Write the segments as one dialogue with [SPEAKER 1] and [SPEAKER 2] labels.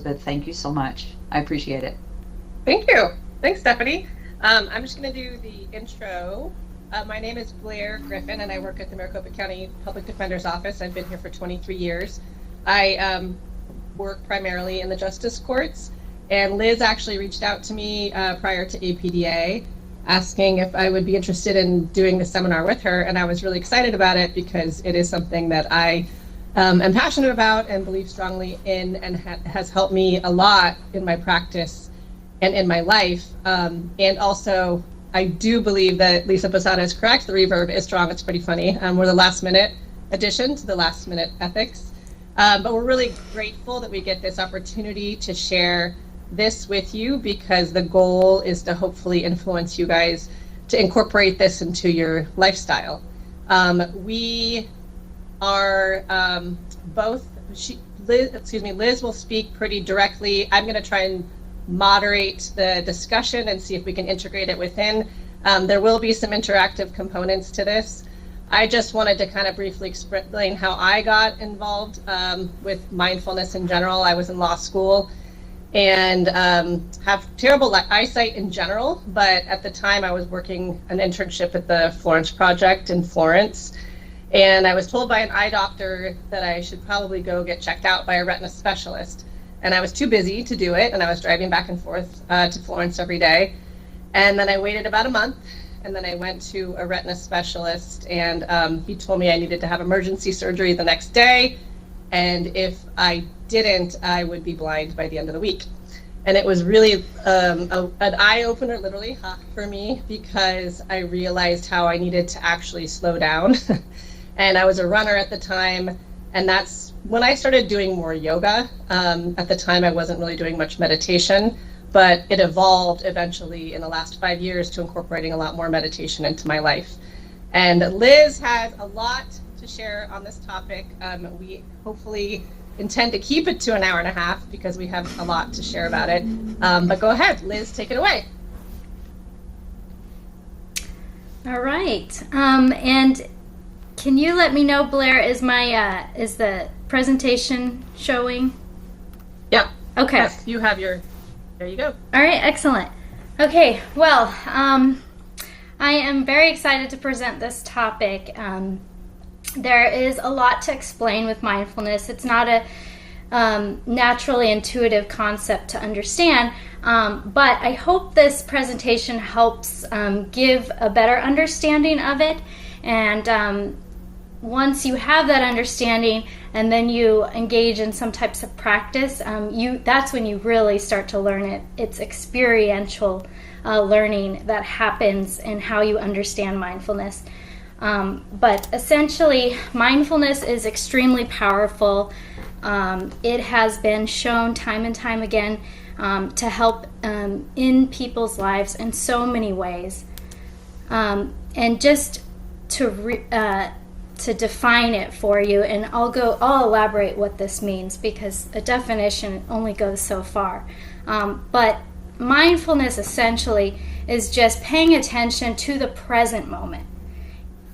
[SPEAKER 1] but thank you so much. I appreciate it.
[SPEAKER 2] Thank you. Thanks, Stephanie. I'm just going to do the intro. My name is Blair Griffin, and I work at the Maricopa County Public Defender's Office. I've been here for 23 years. I work primarily in the justice courts, and Liz actually reached out to me prior to APDA asking if I would be interested in doing the seminar with her, and I was really excited about it because it is something that I am passionate about and believe strongly in, and has helped me a lot in my practice and in my life. And also, I do believe that Lisa Posada is correct. The reverb is strong. It's pretty funny. We're the last minute addition to the last minute ethics. But we're really grateful that we get this opportunity to share this with you, because the goal is to hopefully influence you guys to incorporate this into your lifestyle. We are both, Liz will speak pretty directly. I'm going to try and moderate the discussion and see if we can integrate it within. There will be some interactive components to this. I just wanted to kind of briefly explain how I got involved with mindfulness in general. I was in law school and have terrible eyesight in general, but at the time I was working an internship at the Florence Project in Florence, and I was told by an eye doctor that I should probably go get checked out by a retina specialist. And I was too busy to do it, and I was driving back and forth to Florence every day. And then I waited about a month, and then I went to a retina specialist, and he told me I needed to have emergency surgery the next day, and if I didn't, I would be blind by the end of the week. And it was really an eye-opener, literally, for me, because I realized how I needed to actually slow down. And I was a runner at the time, and that's when I started doing more yoga. At the time, I wasn't really doing much meditation, but it evolved eventually in the last 5 years to incorporating a lot more meditation into my life. And Liz has a lot to share on this topic. We hopefully intend to keep it to an hour and a half because we have a lot to share about it. But go ahead, Liz, take it away.
[SPEAKER 3] All right. And can you let me know, Blair, is the presentation showing?
[SPEAKER 2] Yeah.
[SPEAKER 3] Okay.
[SPEAKER 2] Yes, you have your, there you go.
[SPEAKER 3] All right, excellent. Okay, well, I am very excited to present this topic. There is a lot to explain with mindfulness. It's not a naturally intuitive concept to understand, but I hope this presentation helps give a better understanding of it. And once you have that understanding and then you engage in some types of practice, that's when you really start to learn it. It's experiential learning that happens in how you understand mindfulness. But essentially, mindfulness is extremely powerful. It has been shown time and time again to help in people's lives in so many ways. And just to define it for you, and I'll elaborate what this means, because a definition only goes so far. But mindfulness essentially is just paying attention to the present moment,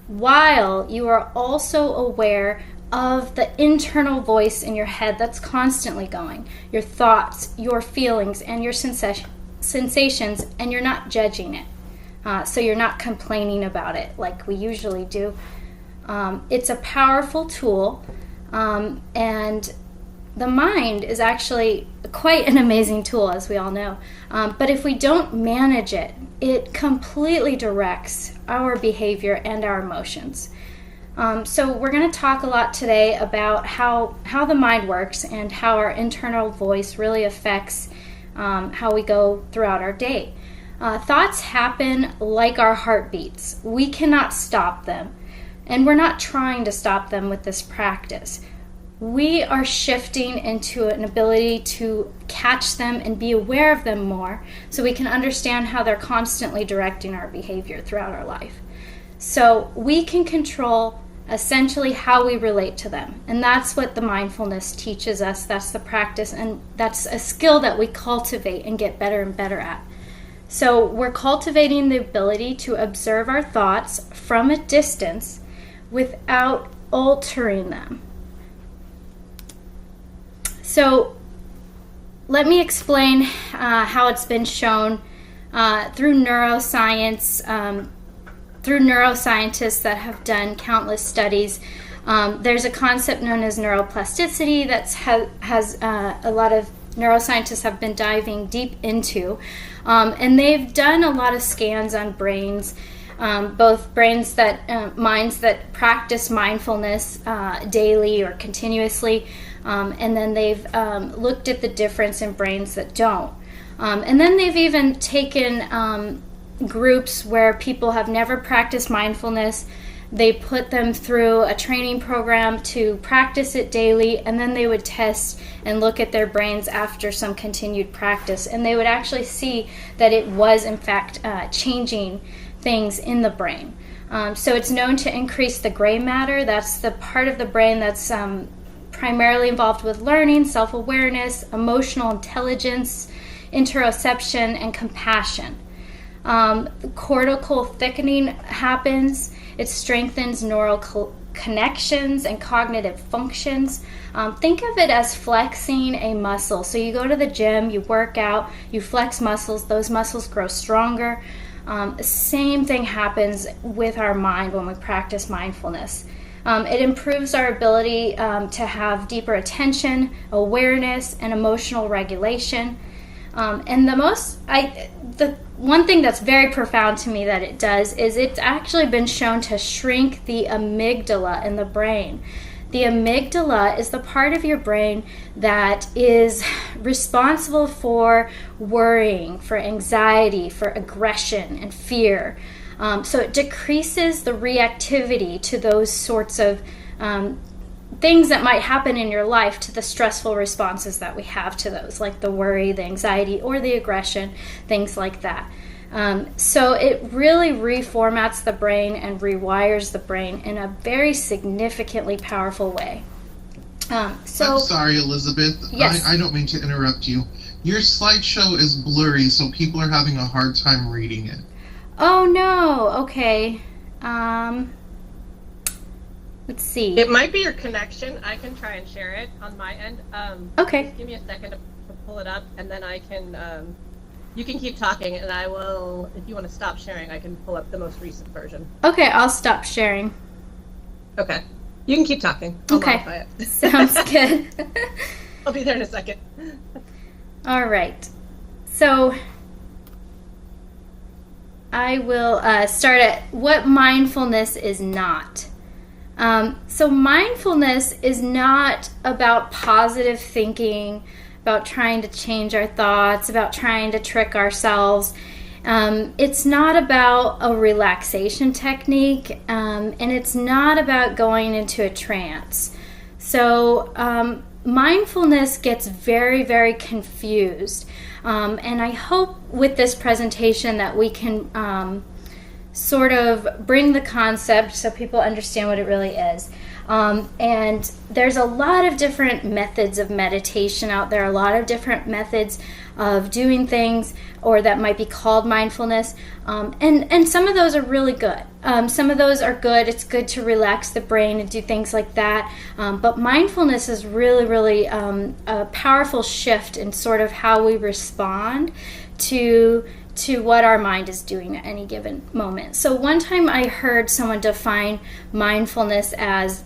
[SPEAKER 3] while you are also aware of the internal voice in your head that's constantly going, your thoughts, your feelings, and your sensations, and you're not judging it. So you're not complaining about it like we usually do. It's a powerful tool, and the mind is actually quite an amazing tool, as we all know. But if we don't manage it, it completely directs our behavior and our emotions. So we're going to talk a lot today about how the mind works and how our internal voice really affects how we go throughout our day. Thoughts happen like our heartbeats. We cannot stop them, and we're not trying to stop them with this practice. We are shifting into an ability to catch them and be aware of them more, so we can understand how they're constantly directing our behavior throughout our life. So we can control essentially how we relate to them, and that's what the mindfulness teaches us. That's the practice, and that's a skill that we cultivate and get better and better at. So we're cultivating the ability to observe our thoughts from a distance without altering them. So let me explain how it's been shown through neuroscience, through neuroscientists that have done countless studies. There's a concept known as neuroplasticity that has a lot of neuroscientists have been diving deep into. And they've done a lot of scans on brains, both brains that, minds that practice mindfulness daily or continuously, and then they've looked at the difference in brains that don't. And then they've even taken groups where people have never practiced mindfulness. They put them through a training program to practice it daily, and then they would test and look at their brains after some continued practice. And they would actually see that it was, in fact, changing things in the brain. So it's known to increase the gray matter. That's the part of the brain that's primarily involved with learning, self-awareness, emotional intelligence, interoception, and compassion. Cortical thickening happens. It strengthens neural connections and cognitive functions. Think of it as flexing a muscle. So you go to the gym, you work out, you flex muscles, those muscles grow stronger. Same thing happens with our mind when we practice mindfulness. It improves our ability to have deeper attention, awareness, and emotional regulation. And the one thing that's very profound to me that it does is it's actually been shown to shrink the amygdala in the brain. The amygdala is the part of your brain that is responsible for worrying, for anxiety, for aggression and fear. So it decreases the reactivity to those sorts of things that might happen in your life, to the stressful responses that we have to those, like the worry, the anxiety, or the aggression, things like that. So it really reformats the brain and rewires the brain in a very significantly powerful way.
[SPEAKER 4] I'm sorry, Elizabeth.
[SPEAKER 3] Yes.
[SPEAKER 4] I don't mean to interrupt you. Your slideshow is blurry, so people are having a hard time reading it.
[SPEAKER 3] Oh, no. Okay. Let's see.
[SPEAKER 2] It might be your connection. I can try and share it on my end.
[SPEAKER 3] Okay.
[SPEAKER 2] Just give me a second to pull it up, and then I can. You can keep talking, and I will. If you want to stop sharing, I can pull up the most recent version.
[SPEAKER 3] Okay, I'll stop sharing.
[SPEAKER 2] Okay. You can keep talking. I'll modify
[SPEAKER 3] Okay.
[SPEAKER 2] it.
[SPEAKER 3] Sounds good.
[SPEAKER 2] I'll be there in a second.
[SPEAKER 3] All right. So I will start at what mindfulness is not. So mindfulness is not about positive thinking, about trying to change our thoughts, about trying to trick ourselves. It's not about a relaxation technique, and it's not about going into a trance. So mindfulness gets very, very confused. And I hope with this presentation that we can sort of bring the concept so people understand what it really is. And there's a lot of different methods of meditation out there, a lot of different methods of doing things, or that might be called mindfulness. And some of those are really good. Some of those are good. It's good to relax the brain and do things like that. But mindfulness is really, really a powerful shift in sort of how we respond to what our mind is doing at any given moment. So one time I heard someone define mindfulness as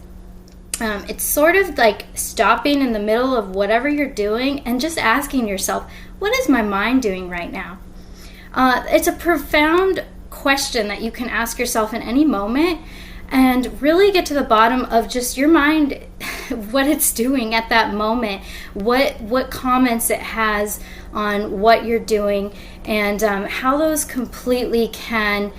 [SPEAKER 3] it's sort of like stopping in the middle of whatever you're doing and just asking yourself, what is my mind doing right now? It's a profound question that you can ask yourself in any moment and really get to the bottom of just your mind, what it's doing at that moment, what comments it has on what you're doing, and how those completely can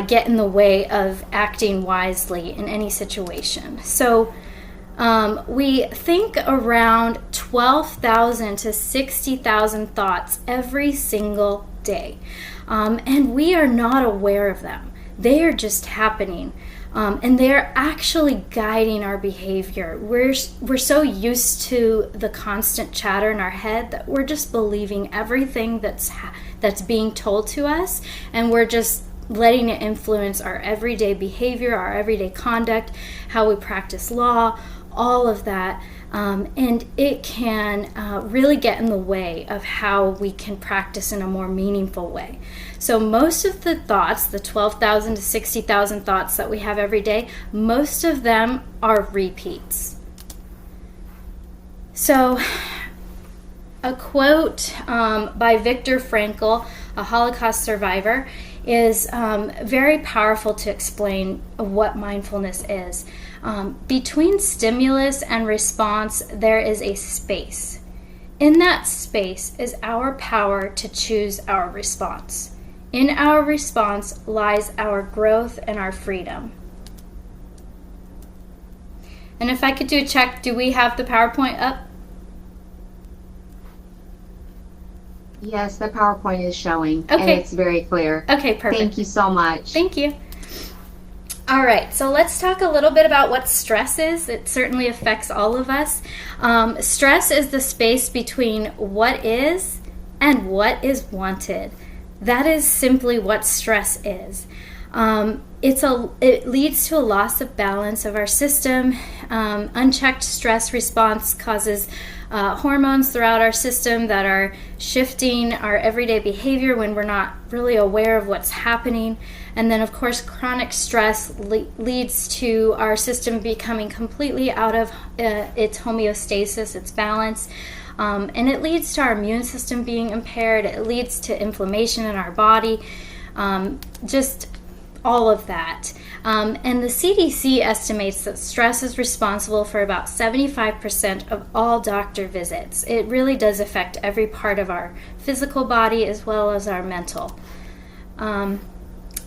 [SPEAKER 3] get in the way of acting wisely in any situation. So we think around 12,000 to 60,000 thoughts every single day, and we are not aware of them. They are just happening. And they're actually guiding our behavior. We're so used to the constant chatter in our head that we're just believing everything that's being told to us, and we're just letting it influence our everyday behavior, our everyday conduct, how we practice law, all of that. And it can really get in the way of how we can practice in a more meaningful way. So most of the thoughts, the 12,000 to 60,000 thoughts that we have every day, most of them are repeats. So a quote by Viktor Frankl, a Holocaust survivor, is very powerful to explain what mindfulness is. Between stimulus and response, there is a space. In that space is our power to choose our response. In our response lies our growth and our freedom. And if I could do a check, do we have the PowerPoint up?
[SPEAKER 5] Yes, the PowerPoint is showing,
[SPEAKER 3] Okay.
[SPEAKER 5] and it's very clear.
[SPEAKER 3] Okay, perfect.
[SPEAKER 5] Thank you so much.
[SPEAKER 3] Thank you. All right, so let's talk a little bit about what stress is. It certainly affects all of us. Stress is the space between what is and what is wanted. That is simply what stress is. It leads to a loss of balance of our system. Unchecked stress response causes hormones throughout our system that are shifting our everyday behavior when we're not really aware of what's happening. And then, of course, chronic stress leads to our system becoming completely out of its homeostasis, its balance. And it leads to our immune system being impaired. It leads to inflammation in our body, just all of that. And the CDC estimates that stress is responsible for about 75% of all doctor visits. It really does affect every part of our physical body as well as our mental.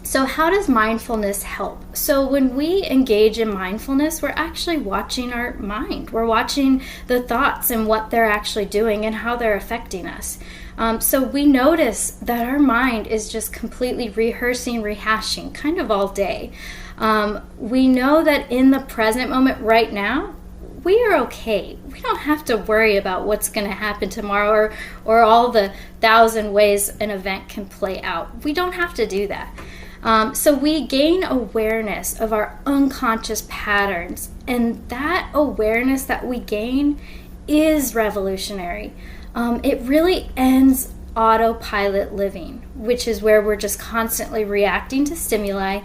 [SPEAKER 3] So how does mindfulness help? So when we engage in mindfulness, we're actually watching our mind. We're watching the thoughts and what they're actually doing and how they're affecting us. So we notice that our mind is just completely rehearsing, rehashing, kind of all day. We know that in the present moment right now, we are okay. We don't have to worry about what's going to happen tomorrow or all the 1,000 ways an event can play out. We don't have to do that. So we gain awareness of our unconscious patterns, and that awareness that we gain is revolutionary. It really ends autopilot living, which is where we're just constantly reacting to stimuli.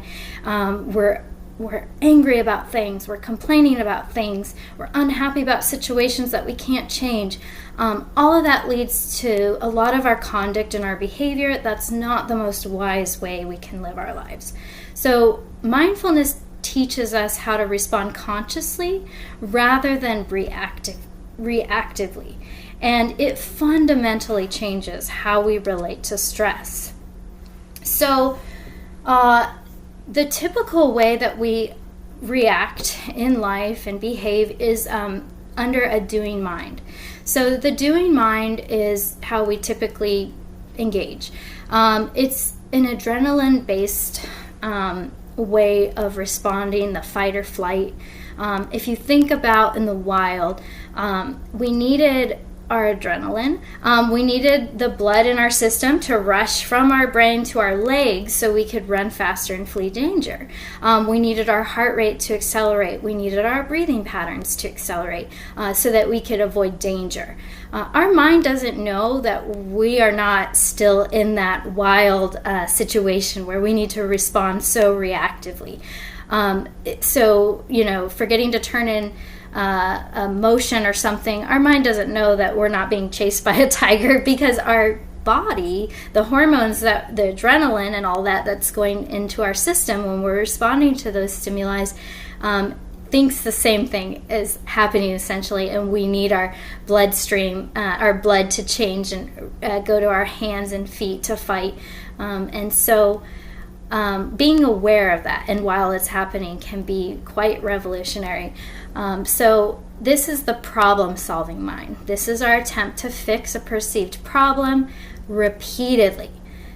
[SPEAKER 3] We're angry about things, we're complaining about things, we're unhappy about situations that we can't change. All of that leads to a lot of our conduct and our behavior. That's not the most wise way we can live our lives. So mindfulness teaches us how to respond consciously rather than reactively. And it fundamentally changes how we relate to stress. So the typical way that we react in life and behave is under a doing mind. So the doing mind is how we typically engage. It's an adrenaline-based way of responding, the fight or flight. If you think about in the wild, we needed our adrenaline. We needed the blood in our system to rush from our brain to our legs so we could run faster and flee danger. We needed our heart rate to accelerate. We needed our breathing patterns to accelerate so that we could avoid danger. Our mind doesn't know that we are not still in that wild situation where we need to respond so reactively. Forgetting to turn in a motion or something, our mind doesn't know that we're not being chased by a tiger, because our body, the hormones, that the adrenaline and all that's going into our system when we're responding to those stimuli, thinks the same thing is happening essentially, and we need our bloodstream, our blood to change and go to our hands and feet to fight. Being aware of that and while it's happening can be quite revolutionary. So this is the problem-solving mind. This is our attempt to fix a perceived problem repeatedly.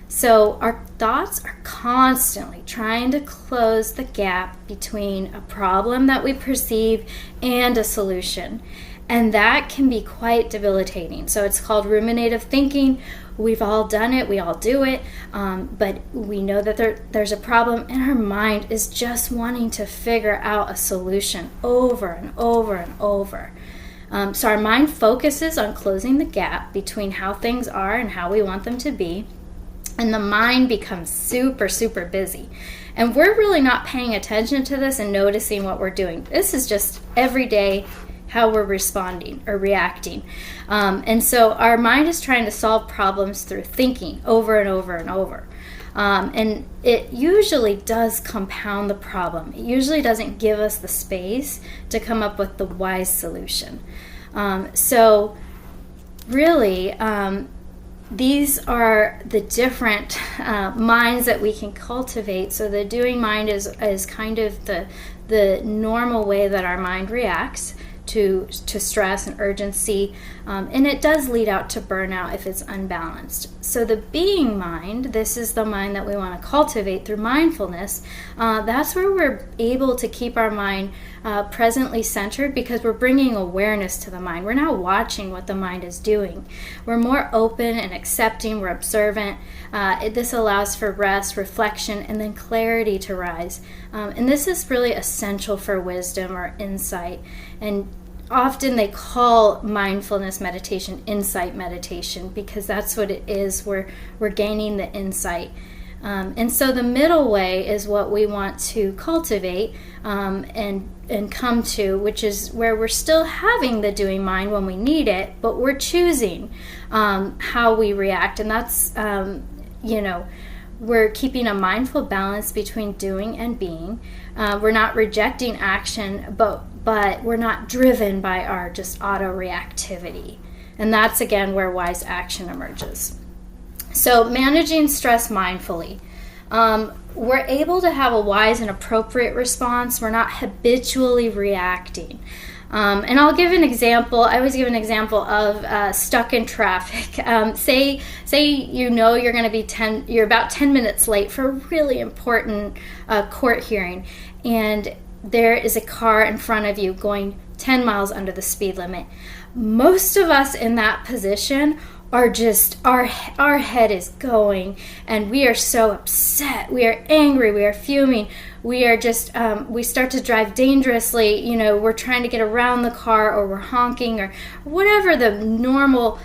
[SPEAKER 3] So our thoughts are constantly trying to close the gap between a problem that we perceive and a solution. And that can be quite debilitating. So it's called ruminative thinking. We've all done it, we all do it, but we know that there's a problem, and our mind is just wanting to figure out a solution over and over and over. So our mind focuses on closing the gap between how things are and how we want them to be, and the mind becomes super, super busy. And we're really not paying attention to this and noticing what we're doing. This is just every day how we're responding or reacting. And so our mind is trying to solve problems through thinking over and over and over. And it usually does compound the problem. It usually doesn't give us the space to come up with the wise solution. So really, these are the different minds that we can cultivate. So the doing mind is kind of the normal way that our mind reacts to stress and urgency, and it does lead out to burnout if it's unbalanced. So the being mind, this is the mind that we want to cultivate through mindfulness. That's where we're able to keep our mind presently centered, because we're bringing awareness to the mind. We're not watching what the mind is doing. We're more open and accepting. We're observant. This allows for rest, reflection, and then clarity to rise. And this is really essential for wisdom or insight. And often they call mindfulness meditation insight meditation, because that's what it is. We're gaining the insight. And so the middle way is what we want to cultivate and come to, which is where we're still having the doing mind when we need it, but we're choosing how we react. And that's, we're keeping a mindful balance between doing and being. We're not rejecting action, but we're not driven by our just auto reactivity. And that's, again, where wise action emerges. So managing stress mindfully. We're able to have a wise and appropriate response. We're not habitually reacting. And I'll give an example. I always give an example of stuck in traffic. Say you're going to be you're about 10 minutes late for a really important court hearing, and there is a car in front of you going 10 miles under the speed limit. Most of us in that position are just, our head is going, and we are so upset, we are angry, we are fuming, we are just, we start to drive dangerously, we're trying to get around the car, or we're honking, or whatever the normal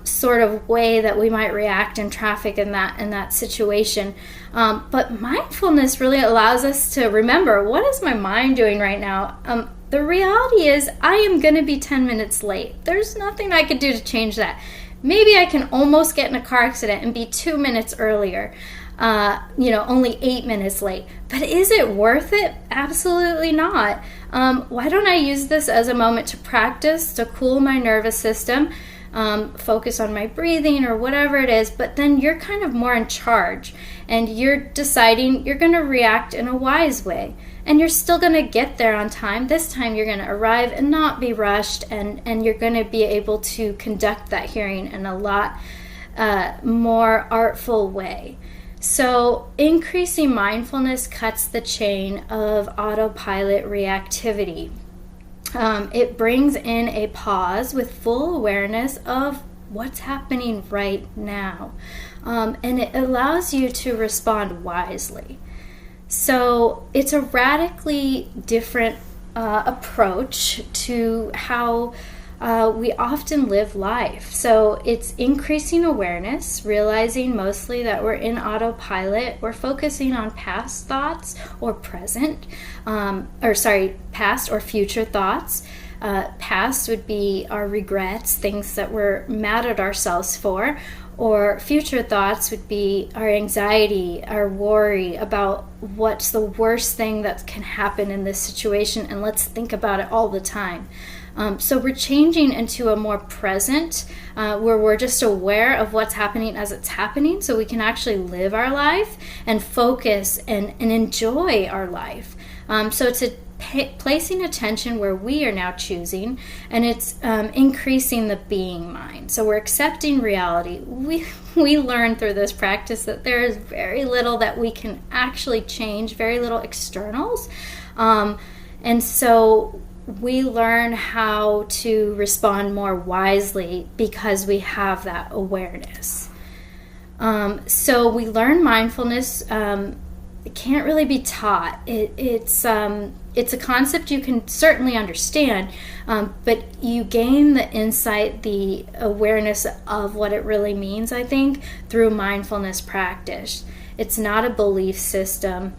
[SPEAKER 3] sort of way that we might react in traffic in that situation. But mindfulness really allows us to remember, what is my mind doing right now? The reality is, I am going to be 10 minutes late. There's nothing I could do to change that. Maybe I can almost get in a car accident and be 2 minutes earlier, only 8 minutes late. But is it worth it? Absolutely not. Why don't I use this as a moment to practice, to cool my nervous system, focus on my breathing or whatever it is, but then you're kind of more in charge, and you're deciding you're going to react in a wise way. And you're still going to get there on time. This time you're going to arrive and not be rushed, and you're going to be able to conduct that hearing in a lot more artful way. So increasing mindfulness cuts the chain of autopilot reactivity. It brings in a pause with full awareness of what's happening right now. And it allows you to respond wisely. So it's a radically different approach to how we often live life. So it's increasing awareness, realizing mostly that we're in autopilot. We're focusing on past thoughts or past or future thoughts. Past would be our regrets, things that we're mad at ourselves for. Or future thoughts would be our anxiety, our worry about what's the worst thing that can happen in this situation, and let's think about it all the time. So we're changing into a more present, where we're just aware of what's happening as it's happening, so we can actually live our life and focus and enjoy our life. So it's placing attention where we are now choosing, and it's increasing the being mind. So we're accepting reality. We learn through this practice that there is very little that we can actually change, very little externals. And so we learn how to respond more wisely because we have that awareness. So we learn mindfulness. It can't really be taught. It's a concept you can certainly understand, but you gain the insight, the awareness of what it really means, I think, through mindfulness practice. It's not a belief system.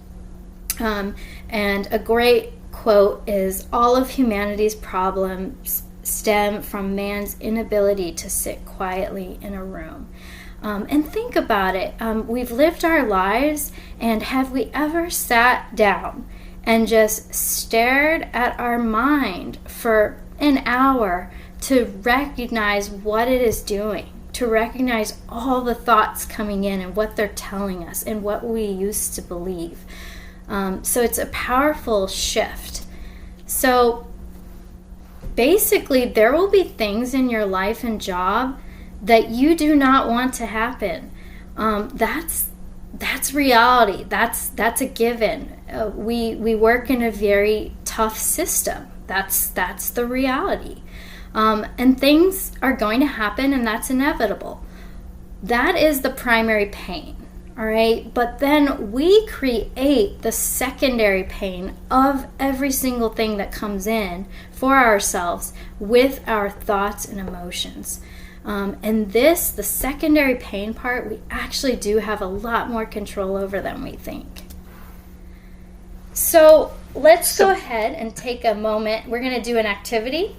[SPEAKER 3] And a great quote is, all of humanity's problems stem from man's inability to sit quietly in a room. And think about it. We've lived our lives, and have we ever sat down and just stared at our mind for an hour to recognize what it is doing, to recognize all the thoughts coming in and what they're telling us and what we used to believe? So it's a powerful shift. So basically, there will be things in your life and job that you do not want to happen. That's reality. That's a given. We work in a very tough system. That's the reality. And things are going to happen, and that's inevitable. That is the primary pain. All right, but then we create the secondary pain of every single thing that comes in for ourselves with our thoughts and emotions. And the secondary pain part, we actually do have a lot more control over than we think. So let's go ahead and take a moment. We're going to do an activity.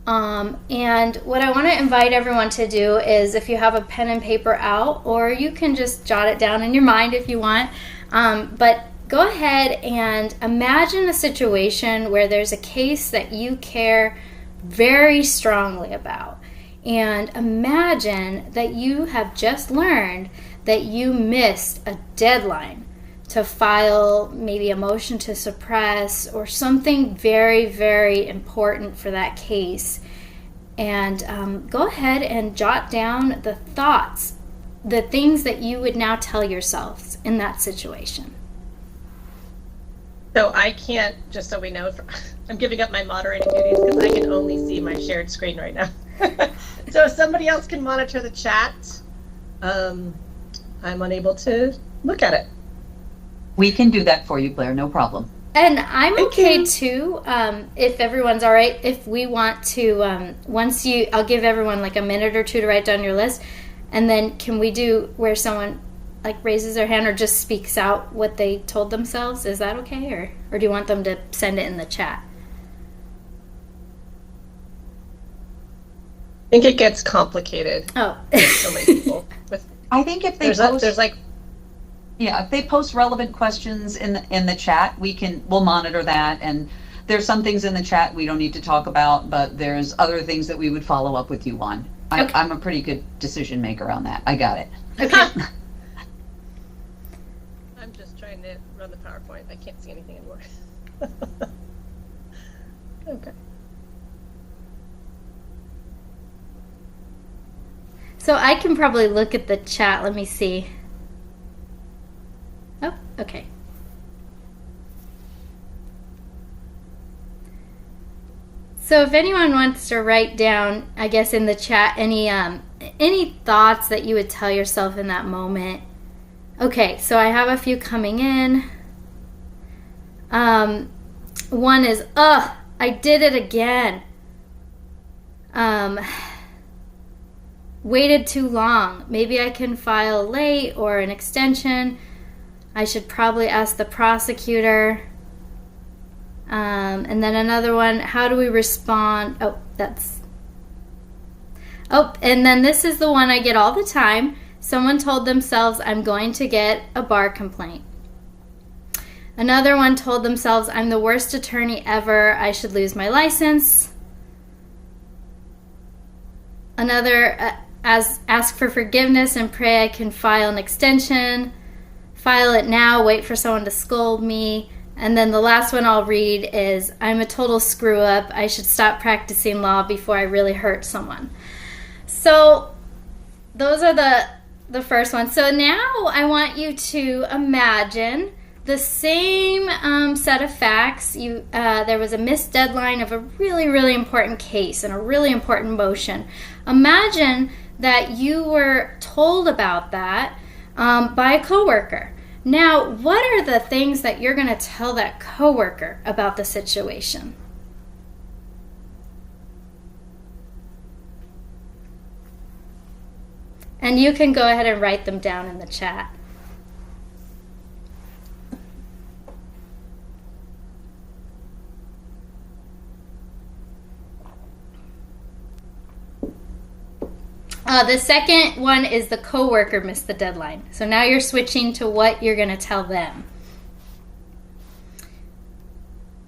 [SPEAKER 3] And what I want to invite everyone to do is, if you have a pen and paper out, or you can just jot it down in your mind if you want, but go ahead and imagine a situation where there's a case that you care very strongly about. And imagine that you have just learned that you missed a deadline to file maybe a motion to suppress or something very, very important for that case. And go ahead and jot down the thoughts, the things that you would now tell yourselves in that situation.
[SPEAKER 2] So I can't, just so we know, I'm giving up my moderating duties because I can only see my shared screen right now. So if somebody else can monitor the chat, I'm unable to look at it.
[SPEAKER 1] We can do that for you, Blair, no problem.
[SPEAKER 3] And I'm okay too, if everyone's all right, if we want to, I'll give everyone like a minute or two to write down your list, and then can we do where someone like raises their hand or just speaks out what they told themselves? Is that okay, or do you want them to send it in the chat?
[SPEAKER 2] I think it gets complicated.
[SPEAKER 3] Oh.
[SPEAKER 2] So many people.
[SPEAKER 1] I think if they if they post relevant questions in the chat, we'll monitor that. And there's some things in the chat we don't need to talk about, but there's other things that we would follow up with you on. Okay. I'm a pretty good decision maker on that. I got it.
[SPEAKER 3] Okay.
[SPEAKER 2] I'm just trying to run the PowerPoint. I can't see anything anymore. Okay.
[SPEAKER 3] So I can probably look at the chat. Let me see. Oh, okay. So if anyone wants to write down, I guess in the chat, any thoughts that you would tell yourself in that moment. Okay, so I have a few coming in. One is, I did it again. Waited too long. Maybe I can file late or an extension. I should probably ask the prosecutor. And then another one, how do we respond? And then this is the one I get all the time. Someone told themselves, I'm going to get a bar complaint. Another one told themselves, I'm the worst attorney ever. I should lose my license. Another, ask for forgiveness and pray I can file an extension. File it now, wait for someone to scold me. And then the last one I'll read is, I'm a total screw up. I should stop practicing law before I really hurt someone. So those are the first ones. So now I want you to imagine the same set of facts. There was a missed deadline of a really, really important case and a really important motion. Imagine that you were told about that by a coworker. Now, what are the things that you're going to tell that coworker about the situation? And you can go ahead and write them down in the chat. The second one is the coworker missed the deadline. So now you're switching to what you're going to tell them.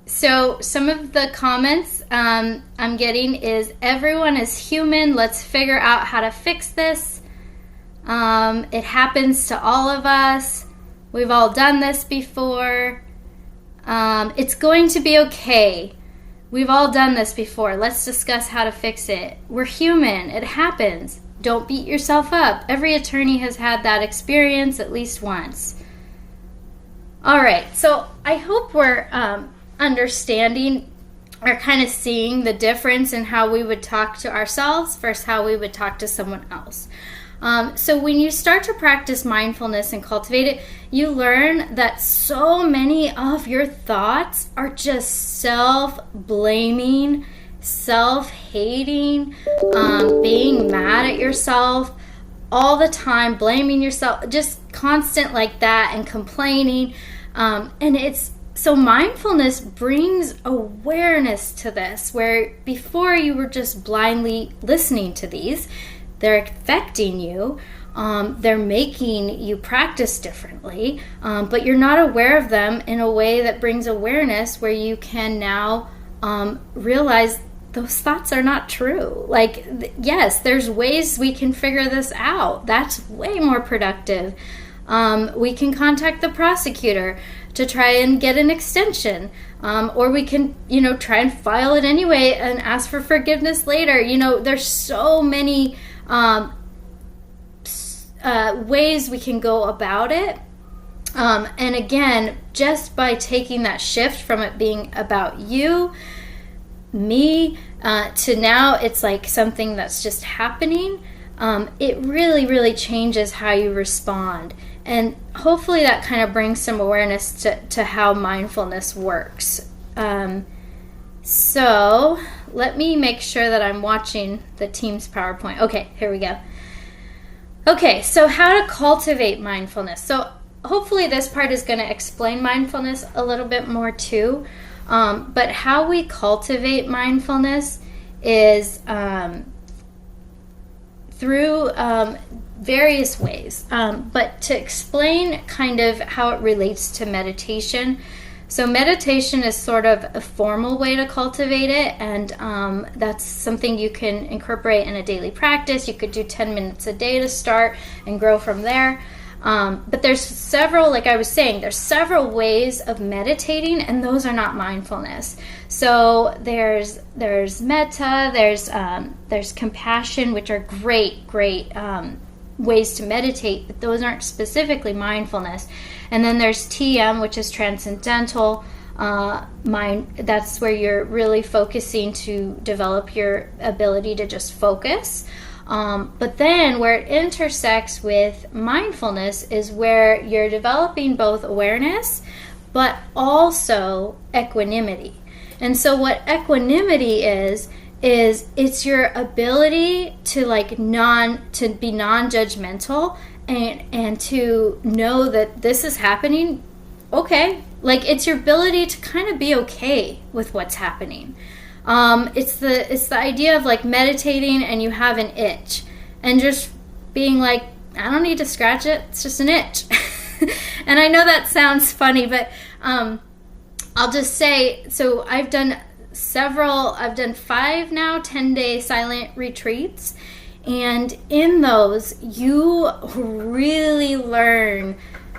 [SPEAKER 3] So some of the comments I'm getting is, everyone is human. Let's figure out how to fix this. It happens to all of us. We've all done this before. It's going to be okay. We've all done this before. Let's discuss how to fix it. We're human. It happens. Don't beat yourself up. Every attorney has had that experience at least once. All right. So I hope we're understanding or kind of seeing the difference in how we would talk to ourselves versus how we would talk to someone else. So when you start to practice mindfulness and cultivate it, you learn that so many of your thoughts are just self-blaming, self-hating, being mad at yourself all the time, blaming yourself, just constant like that, and complaining. So mindfulness brings awareness to this, where before you were just blindly listening to these. They're affecting you. They're making you practice differently, but you're not aware of them in a way that brings awareness, where you can now realize those thoughts are not true. Like, yes, there's ways we can figure this out. That's way more productive. We can contact the prosecutor to try and get an extension. Or we can, try and file it anyway and ask for forgiveness later. There's so many ways we can go about it. And again, just by taking that shift from it being about you, me, to now it's like something that's just happening, it really, really changes how you respond. And hopefully that kind of brings some awareness to how mindfulness works. So let me make sure that I'm watching the Teams PowerPoint. Okay, here we go. Okay, so how to cultivate mindfulness. So hopefully this part is going to explain mindfulness a little bit more too. But how we cultivate mindfulness is through various ways. But to explain kind of how it relates to meditation. So meditation is sort of a formal way to cultivate it, and that's something you can incorporate in a daily practice. You could do 10 minutes a day to start and grow from there. But there's several, like I was saying, there's several ways of meditating, and those are not mindfulness. So there's metta, there's compassion, which are great ways to meditate, but those aren't specifically mindfulness. And then there's TM, which is transcendental mind. That's where you're really focusing to develop your ability to just focus. But then where it intersects with mindfulness is where you're developing both awareness, but also equanimity. And so what equanimity is it's your ability to be non-judgmental and to know that this is happening. Okay. Like, it's your ability to kind of be okay with what's happening. It's the idea of like meditating and you have an itch and just being like, I don't need to scratch it. It's just an itch. And I know that sounds funny, but I'll just say, so I've done 5 now 10-day silent retreats. And in those, you really learn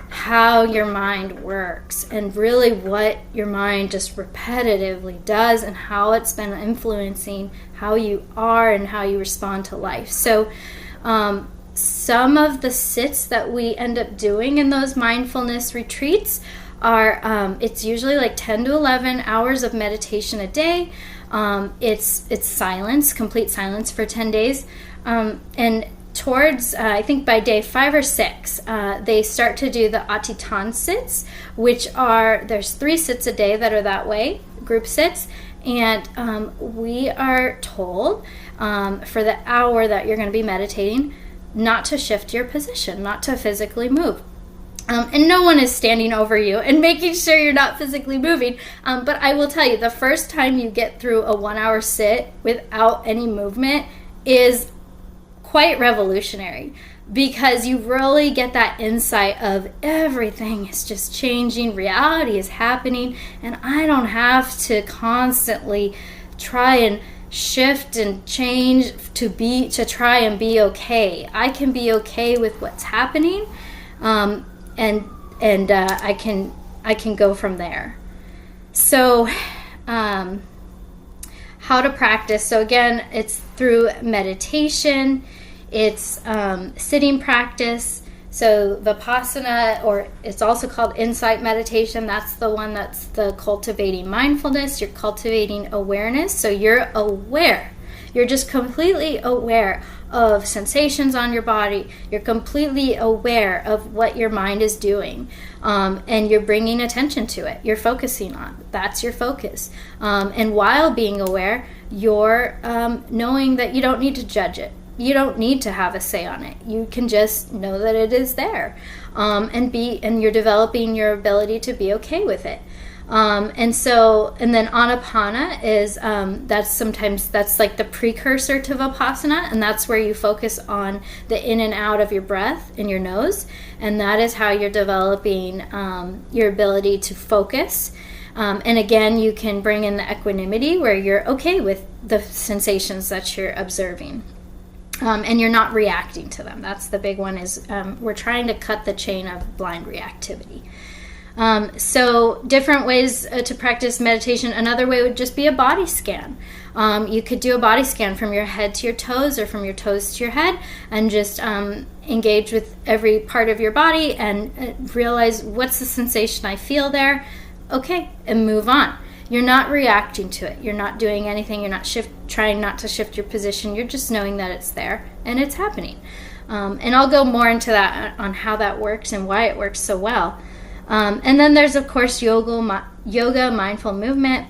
[SPEAKER 3] how your mind works and really what your mind just repetitively does and how it's been influencing how you are and how you respond to life. So some of the sits that we end up doing in those mindfulness retreats are, it's usually like 10 to 11 hours of meditation a day. It's silence, complete silence for 10 days. And towards, I think by day 5 or 6, they start to do the Atitan sits, which are, there's 3 sits a day that are that way, group sits. And we are told for the hour that you're going to be meditating, not to shift your position, not to physically move. And no one is standing over you and making sure you're not physically moving. But I will tell you, the first time you get through a 1-hour sit without any movement is quite revolutionary, because you really get that insight of everything is just changing, reality is happening, and I don't have to constantly try and shift and change to try and be okay. I can be okay with what's happening, and I can go from there. So how to practice. So again, it's through meditation. It's sitting practice. So Vipassana, or it's also called insight meditation, that's the one that's the cultivating mindfulness. You're cultivating awareness. So you're aware. You're just completely aware of sensations on your body. You're completely aware of what your mind is doing. And you're bringing attention to it. You're focusing on it. That's your focus. And while being aware, you're knowing that you don't need to judge it. You don't need to have a say on it. You can just know that it is there, and you're developing your ability to be okay with it. And then Anapana is that's like the precursor to Vipassana, and that's where you focus on the in and out of your breath in your nose, and that is how you're developing your ability to focus. And again, you can bring in the equanimity where you're okay with the sensations that you're observing. And you're not reacting to them. That's the big one, is we're trying to cut the chain of blind reactivity. So different ways to practice meditation. Another way would just be a body scan. You could do a body scan from your head to your toes, or from your toes to your head, and just engage with every part of your body and realize, what's the sensation I feel there? Okay, and move on. You're not reacting to it. You're not doing anything. You're not trying not to shift your position. You're just knowing that it's there and it's happening. And I'll go more into that, on how that works and why it works so well. And then there's, of course, yoga, mindful movement.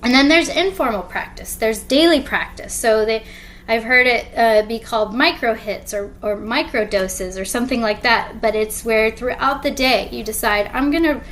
[SPEAKER 3] And then there's informal practice. There's daily practice. So I've heard it be called micro hits or micro doses or something like that. But it's where throughout the day you decide, I'm going to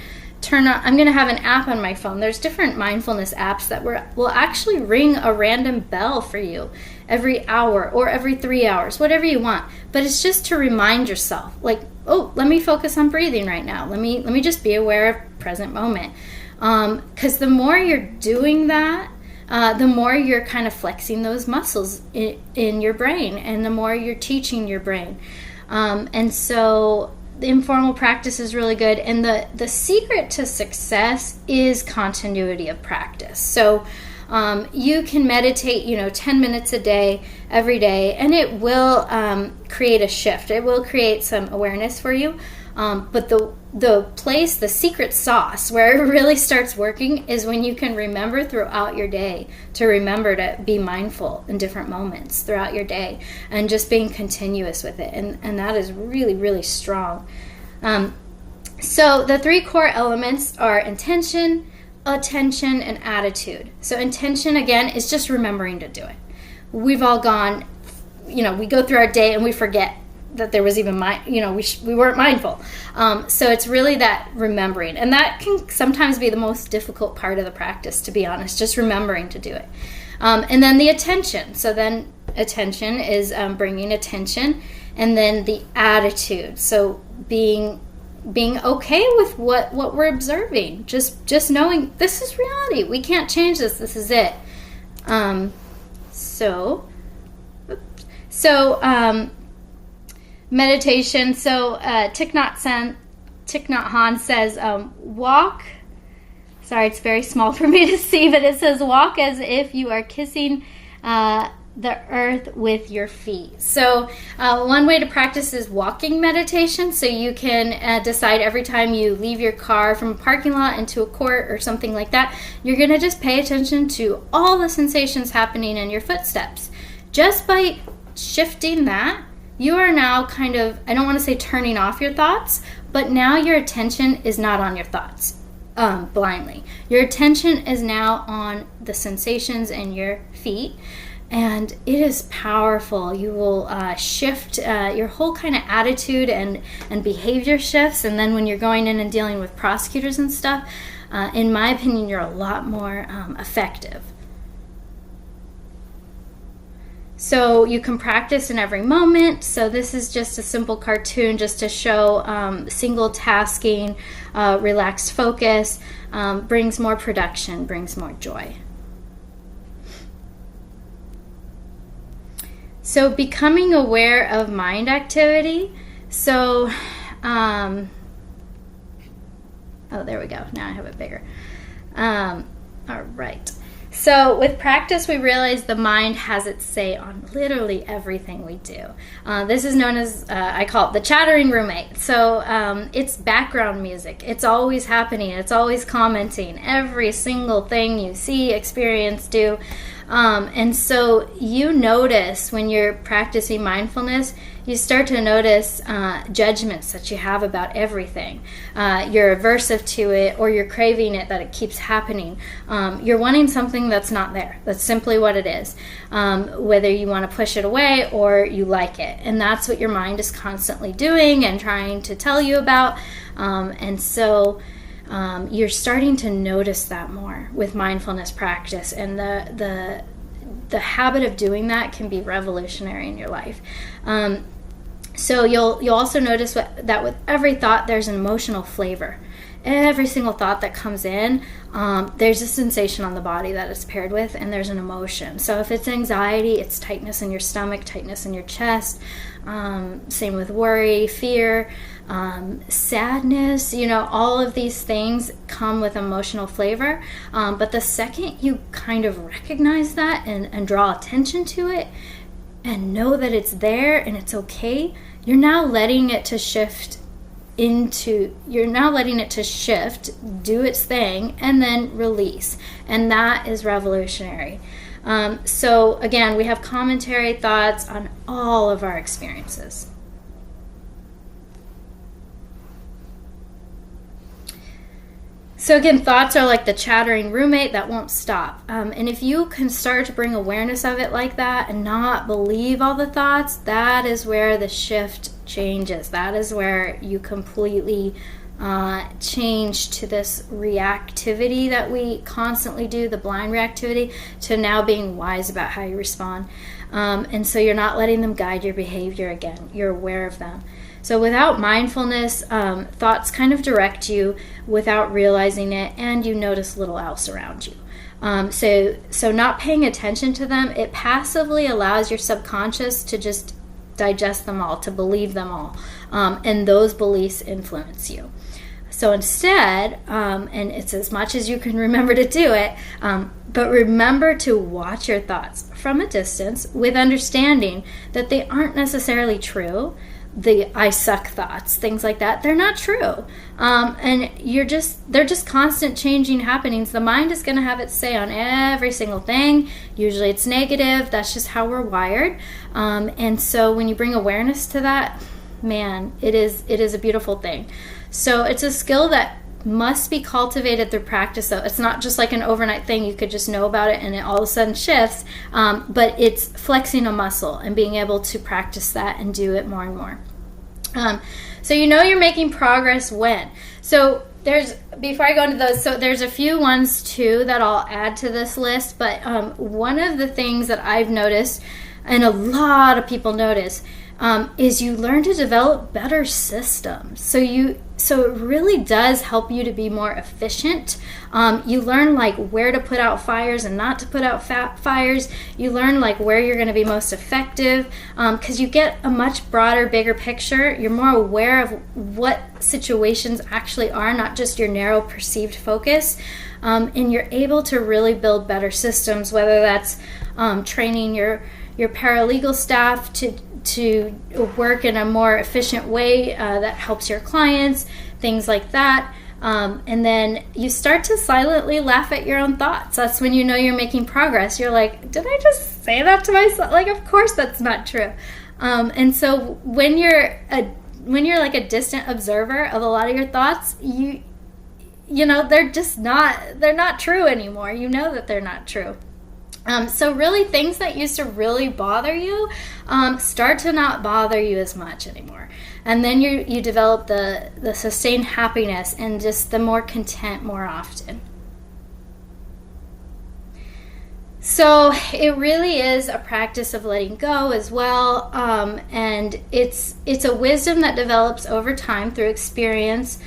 [SPEAKER 3] have an app on my phone. There's different mindfulness apps that will actually ring a random bell for you every hour or every 3 hours, whatever you want. But it's just to remind yourself, like, oh, let me focus on breathing right now. Let me just be aware of present moment. Because the more you're doing that, the more you're kind of flexing those muscles in your brain, and the more you're teaching your brain. And so the informal practice is really good. And the secret to success is continuity of practice. So you can meditate, 10 minutes a day, every day, and it will create a shift. It will create some awareness for you. But the secret sauce where it really starts working is when you can remember throughout your day to remember to be mindful in different moments throughout your day, and just being continuous with it. And that is really, really strong. So the 3 core elements are intention, attention, and attitude. So intention, again, is just remembering to do it. We've all gone, we go through our day and we forget that there was even we weren't mindful. So it's really that remembering, and that can sometimes be the most difficult part of the practice, to be honest, just remembering to do it. And then the attention. So then attention is bringing attention, and then the attitude. So being okay with what we're observing, just knowing this is reality. We can't change this. This is it. Meditation. So Thich Nhat Hanh says, walk. Sorry, it's very small for me to see, but it says, walk as if you are kissing the earth with your feet. So one way to practice is walking meditation. So you can decide every time you leave your car from a parking lot into a court or something like that, you're going to just pay attention to all the sensations happening in your footsteps. Just by shifting that, you are now kind of, I don't want to say turning off your thoughts, but now your attention is not on your thoughts blindly. Your attention is now on the sensations in your feet, and it is powerful. You will shift your whole kind of attitude and behavior shifts, and then when you're going in and dealing with prosecutors and stuff, in my opinion, you're a lot more effective. So you can practice in every moment. So this is just a simple cartoon just to show single tasking, relaxed focus, brings more production, brings more joy. So becoming aware of mind activity. So, oh, there we go. Now I have it bigger. All right. So with practice, we realize the mind has its say on literally everything we do. This is known as, I call it the chattering roommate. So it's background music. It's always happening. It's always commenting. Every single thing you see, experience, do. And so you notice when you're practicing mindfulness, you start to notice judgments that you have about everything. You're aversive to it, or you're craving it, that it keeps happening. You're wanting something that's not there. That's simply what it is. Whether you want to push it away or you like it. And that's what your mind is constantly doing and trying to tell you about. And so you're starting to notice that more with mindfulness practice, and the habit of doing that can be revolutionary in your life. So you'll also notice that with every thought there's an emotional flavor. Every single thought that comes in, there's a sensation on the body that it's paired with, and there's an emotion. So if it's anxiety, it's tightness in your stomach, tightness in your chest. Same with worry, fear, sadness. All of these things come with emotional flavor. But the second you kind of recognize that and draw attention to it and know that it's there and it's okay, you're now letting it to shift, do its thing, and then release. And that is revolutionary. So again, we have commentary, thoughts on all of our experiences. So again, thoughts are like the chattering roommate that won't stop. And if you can start to bring awareness of it like that and not believe all the thoughts, that is where the shift changes. That is where you completely change to this reactivity that we constantly do, the blind reactivity, to now being wise about how you respond. And so you're not letting them guide your behavior again. You're aware of them. So without mindfulness, thoughts kind of direct you without realizing it, and you notice little else around you. So not paying attention to them, it passively allows your subconscious to just digest them all, to believe them all, and those beliefs influence you. So instead, and it's as much as you can remember to do it, but remember to watch your thoughts from a distance with understanding that they aren't necessarily true. The I suck thoughts, things like that, they're not true. And they're just constant changing happenings. The mind is going to have its say on every single thing. Usually it's negative. That's just how we're wired. And so when you bring awareness to that, man, it is a beautiful thing. So it's a skill that must be cultivated through practice, though. It's not just like an overnight thing. You could just know about it and it all of a sudden shifts, but it's flexing a muscle and being able to practice that and do it more and more. So you're making progress when. So before I go into those, so there's a few ones too that I'll add to this list, but one of the things that I've noticed, and a lot of people notice, is you learn to develop better systems. So it really does help you to be more efficient. You learn where to put out fires and not to put out fires. You learn where you're going to be most effective, because you get a much broader, bigger picture. You're more aware of what situations actually are, not just your narrow perceived focus. And you're able to really build better systems, whether that's training your your paralegal staff to work in a more efficient way that helps your clients, things like that. And then you start to silently laugh at your own thoughts. That's when you know you're making progress. You're like, did I just say that to myself? Like, of course that's not true. And so when you're like a distant observer of a lot of your thoughts, you know, they're not true anymore. You know that they're not true. So really things that used to really bother you start to not bother you as much anymore. And then you develop the sustained happiness and just the more content more often. So it really is a practice of letting go as well. And it's a wisdom that develops over time through experience.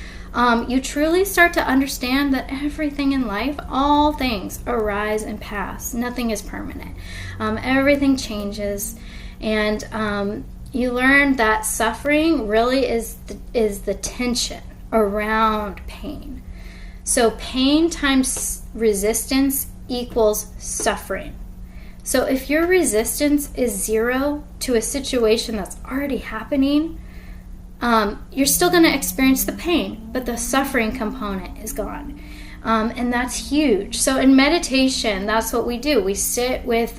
[SPEAKER 3] You truly start to understand that everything in life, all things arise and pass. Nothing is permanent. Everything changes. And you learn that suffering really is the tension around pain. So pain times resistance equals suffering. So if your resistance is 0 to a situation that's already happening, you're still going to experience the pain, but the suffering component is gone. And that's huge. So in meditation, that's what we do. We sit with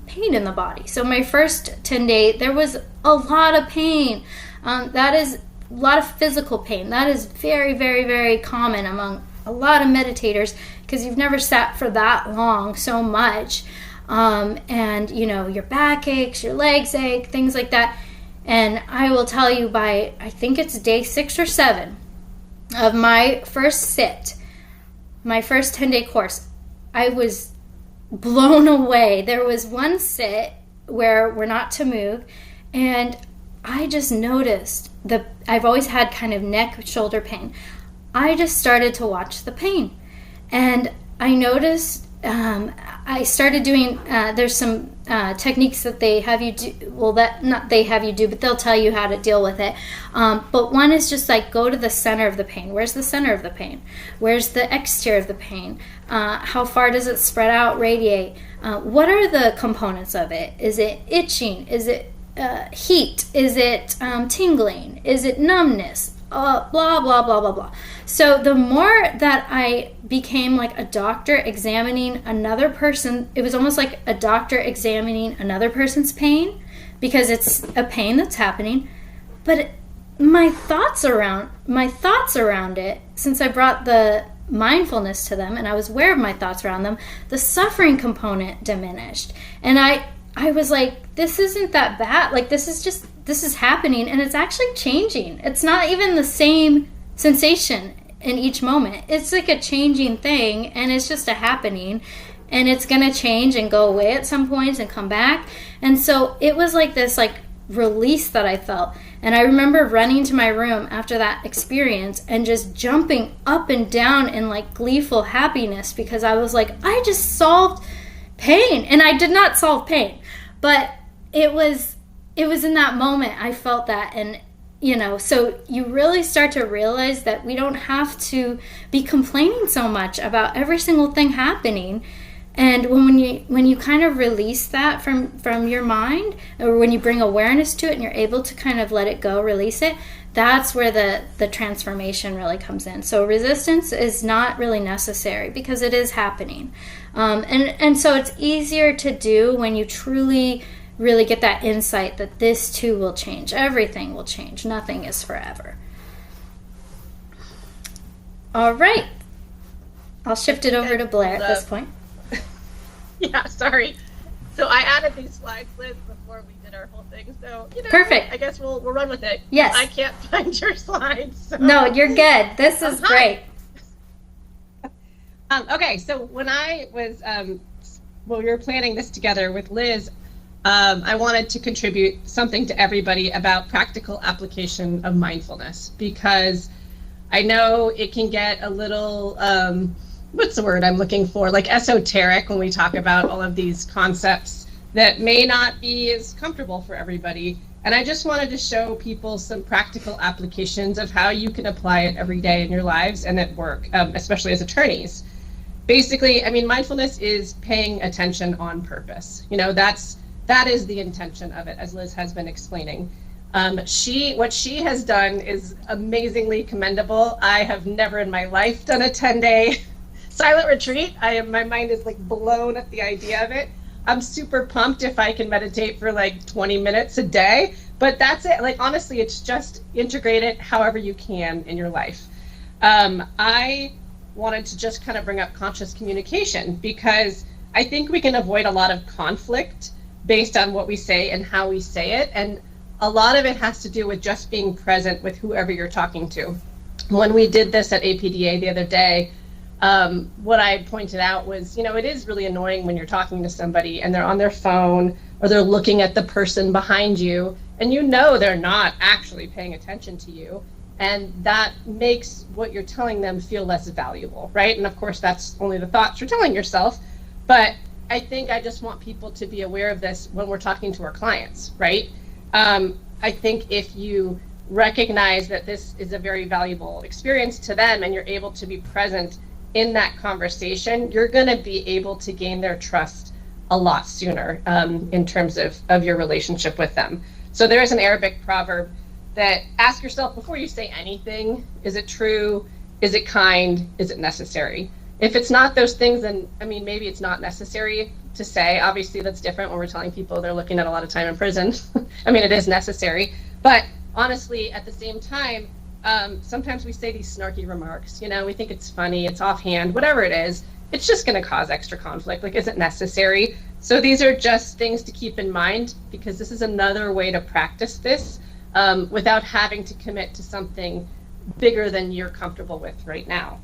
[SPEAKER 3] pain in the body. So my first 10-day, there was a lot of pain. That is a lot of physical pain. That is very, very, very common among a lot of meditators because you've never sat for that long so much. And, you know, your back aches, your legs ache, things like that. And I will tell you by, I think it's day 6 or 7 of my first sit, my first 10-day course, I was blown away. There was one sit where we're not to move, and I just noticed I've always had kind of neck, shoulder pain. I just started to watch the pain, and I noticed I started doing, there's some techniques that they have you do, well, that not they have you do, but they'll tell you how to deal with it. But one is just like go to the center of the pain. Where's the center of the pain? Where's the exterior of the pain? How far does it spread out, radiate? What are the components of it? Is it itching? Is it heat? Is it tingling? Is it numbness? Blah, blah, blah, blah, blah. So the more that I became like a doctor examining another person, it was almost like a doctor examining another person's pain because it's a pain that's happening. But my thoughts around it, since I brought the mindfulness to them and I was aware of my thoughts around them, the suffering component diminished. And I was like, this isn't that bad. Like, this is happening and it's actually changing. It's not even the same sensation in each moment. It's like a changing thing and it's just a happening and it's going to change and go away at some points and come back. And so it was like this like release that I felt. And I remember running to my room after that experience and just jumping up and down in like gleeful happiness because I was like, I just solved pain. And I did not solve pain, but it was in that moment I felt that. And you know, so you really start to realize that we don't have to be complaining so much about every single thing happening. And when you kind of release that from your mind, or when you bring awareness to it and you're able to kind of let it go, release it, that's where the transformation really comes in. So resistance is not really necessary because it is happening. And so it's easier to do when you truly really get that insight that this too will change. Everything will change. Nothing is forever. All right. I'll shift it over to Blair at this point.
[SPEAKER 2] Yeah, sorry. So I added these slides, Liz, before we did our whole thing. So, you know,
[SPEAKER 3] perfect.
[SPEAKER 2] I guess we'll run with it.
[SPEAKER 3] Yes.
[SPEAKER 2] I can't find your slides. So.
[SPEAKER 3] No, you're good. This is great.
[SPEAKER 2] Okay, so when I was, we were planning this together with Liz, I wanted to contribute something to everybody about practical application of mindfulness, because I know it can get a little, what's the word I'm looking for, like esoteric when we talk about all of these concepts that may not be as comfortable for everybody. And I just wanted to show people some practical applications of how you can apply it every day in your lives and at work, especially as attorneys. Basically, I mean, mindfulness is paying attention on purpose. You know, that's That is the intention of it, as Liz has been explaining. What she has done is amazingly commendable. I have never in my life done a 10-day silent retreat. My mind is like blown at the idea of it. I'm super pumped if I can meditate for like 20 minutes a day, but that's it. Like, honestly, it's just integrate it however you can in your life. I wanted to just kind of bring up conscious communication, because I think we can avoid a lot of conflict based on what we say and how we say it. And a lot of it has to do with just being present with whoever you're talking to. When we did this at APDA the other day, what I pointed out was, it is really annoying when you're talking to somebody and they're on their phone or they're looking at the person behind you and they're not actually paying attention to you. And that makes what you're telling them feel less valuable, right? And of course, that's only the thoughts you're telling yourself. But I think I just want people to be aware of this when we're talking to our clients, right? I think if you recognize that this is a very valuable experience to them and you're able to be present in that conversation, you're going to be able to gain their trust a lot sooner in terms of your relationship with them. So there is an Arabic proverb that ask yourself before you say anything, is it true? Is it kind? Is it necessary? If it's not those things, then, maybe it's not necessary to say. Obviously, that's different when we're telling people they're looking at a lot of time in prison. It is necessary. But honestly, at the same time, sometimes we say these snarky remarks. We think it's funny, it's offhand, whatever it is. It's just going to cause extra conflict. Like, is it necessary? So these are just things to keep in mind, because this is another way to practice this without having to commit to something bigger than you're comfortable with right now.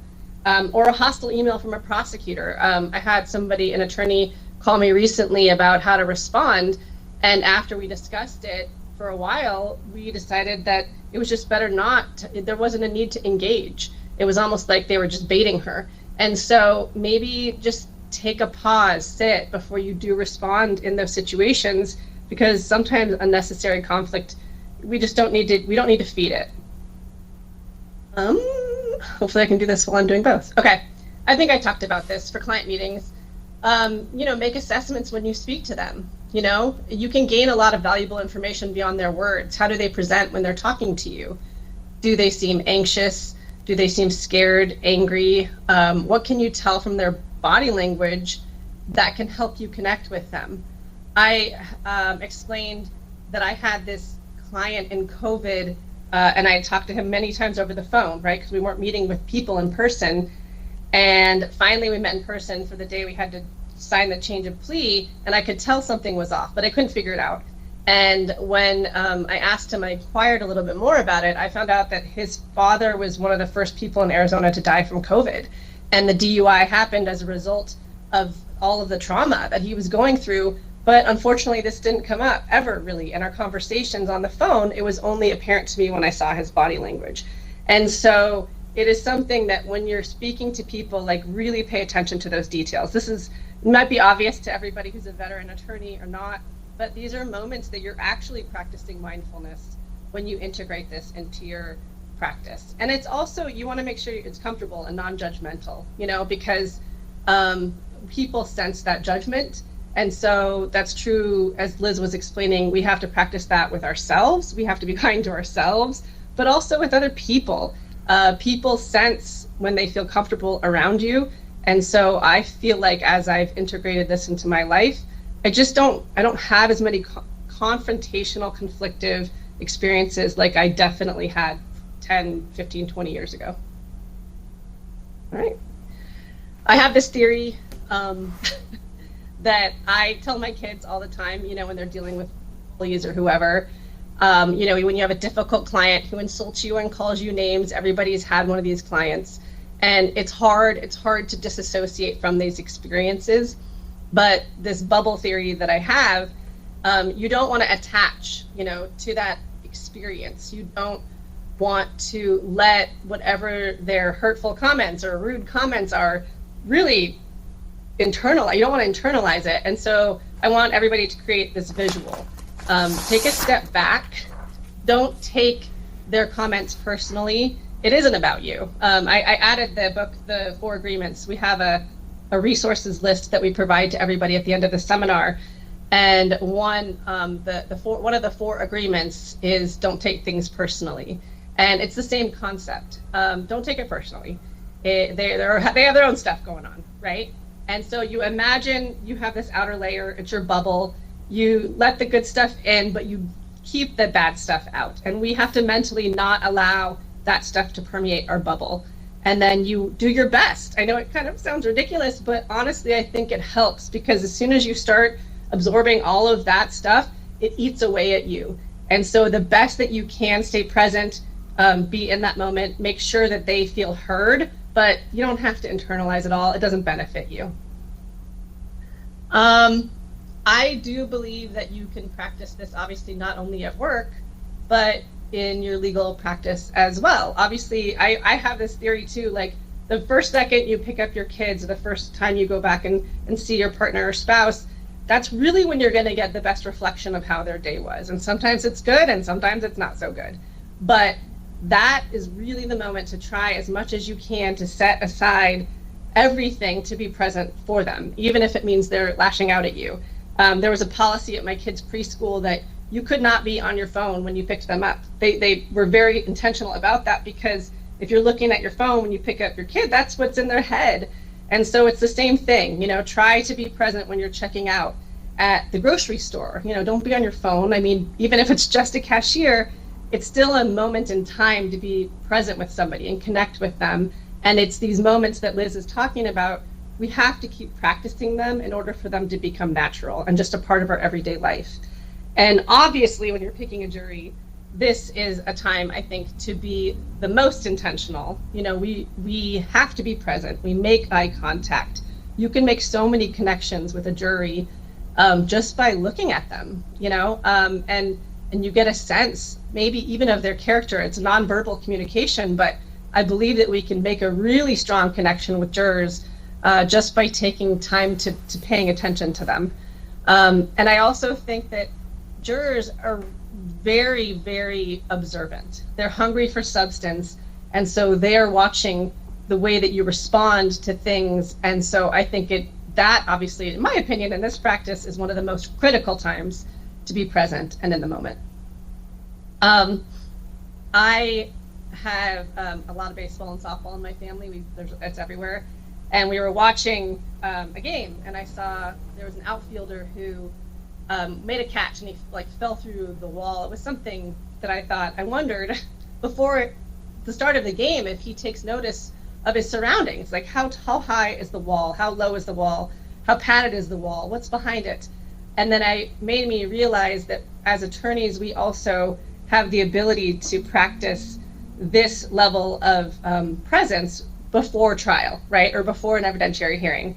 [SPEAKER 2] Or a hostile email from a prosecutor. I had an attorney call me recently about how to respond. And after we discussed it for a while, we decided that it was just better there wasn't a need to engage. It was almost like they were just baiting her. And so maybe just take a pause, sit before you do respond in those situations, because sometimes unnecessary conflict, we don't need to feed it. Hopefully I can do this while I'm doing both. Okay, I think I talked about this for client meetings. Make assessments when you speak to them. You can gain a lot of valuable information beyond their words. How do they present when they're talking to you? Do they seem anxious? Do they seem scared, angry? What can you tell from their body language that can help you connect with them? I explained that I had this client in COVID, and I talked to him many times over the phone, right? Because we weren't meeting with people in person. And finally we met in person for the day we had to sign the change of plea, and I could tell something was off, but I couldn't figure it out. And when I asked him, I inquired a little bit more about it, I found out that his father was one of the first people in Arizona to die from COVID. And the DUI happened as a result of all of the trauma that he was going through. But unfortunately, this didn't come up ever really in our conversations on the phone. It was only apparent to me when I saw his body language. And so it is something that when you're speaking to people, like, really pay attention to those details. It might be obvious to everybody who's a veteran attorney or not, but these are moments that you're actually practicing mindfulness when you integrate this into your practice. And it's also, you want to make sure it's comfortable and non-judgmental, because people sense that judgment. And so that's true, as Liz was explaining, we have to practice that with ourselves. We have to be kind to ourselves, but also with other people. People sense when they feel comfortable around you. And so I feel like as I've integrated this into my life, I don't have as many confrontational, conflictive experiences like I definitely had 10, 15, 20 years ago. All right. I have this theory that I tell my kids all the time, when they're dealing with bullies or whoever, when you have a difficult client who insults you and calls you names, everybody's had one of these clients. And it's hard to disassociate from these experiences. But this bubble theory that I have, you don't want to attach, to that experience. You don't want to let whatever their hurtful comments or rude comments are really internalize. You don't want to internalize it. And so I want everybody to create this visual. Take a step back. Don't take their comments personally. It isn't about you. I added the book, The 4 Agreements. We have a resources list that we provide to everybody at the end of the seminar. And one of the 4 agreements is don't take things personally. And it's the same concept. Don't take it personally. They have their own stuff going on, right? And so you imagine you have this outer layer, it's your bubble. You let the good stuff in, but you keep the bad stuff out. And we have to mentally not allow that stuff to permeate our bubble. And then you do your best. I know it kind of sounds ridiculous, but honestly, I think it helps, because as soon as you start absorbing all of that stuff, it eats away at you. And so the best that you can, stay present, be in that moment, make sure that they feel heard, but you don't have to internalize it all. It doesn't benefit you. I do believe that you can practice this, obviously, not only at work, but in your legal practice as well. Obviously, I have this theory too, like the first second you pick up your kids, the first time you go back and see your partner or spouse, that's really when you're going to get the best reflection of how their day was. And sometimes it's good and sometimes it's not so good. But that is really the moment to try as much as you can to set aside everything to be present for them, even if it means they're lashing out at you. There was a policy at my kids' preschool that you could not be on your phone when you picked them up. They were very intentional about that, because if you're looking at your phone when you pick up your kid, that's what's in their head. And so it's the same thing, try to be present when you're checking out at the grocery store. Don't be on your phone. I mean, even if it's just a cashier, it's still a moment in time to be present with somebody and connect with them. And it's these moments that Liz is talking about. We have to keep practicing them in order for them to become natural and just a part of our everyday life. And obviously, when you're picking a jury, this is a time, I think, to be the most intentional. We have to be present. We make eye contact. You can make so many connections with a jury just by looking at them, and you get a sense, maybe even of their character. It's nonverbal communication, but I believe that we can make a really strong connection with jurors just by taking time to paying attention to them. And I also think that jurors are very, very observant. They're hungry for substance, and so they are watching the way that you respond to things. And so I think that obviously, in my opinion, in this practice, is one of the most critical times to be present and in the moment. I have a lot of baseball and softball in my family. It's everywhere. And we were watching a game, and I saw there was an outfielder who made a catch, and he fell through the wall. It was something that I wondered before the start of the game if he takes notice of his surroundings, like how high is the wall, how low is the wall, how padded is the wall, what's behind it. And then made me realize that as attorneys, we also have the ability to practice this level of presence before trial, right, or before an evidentiary hearing.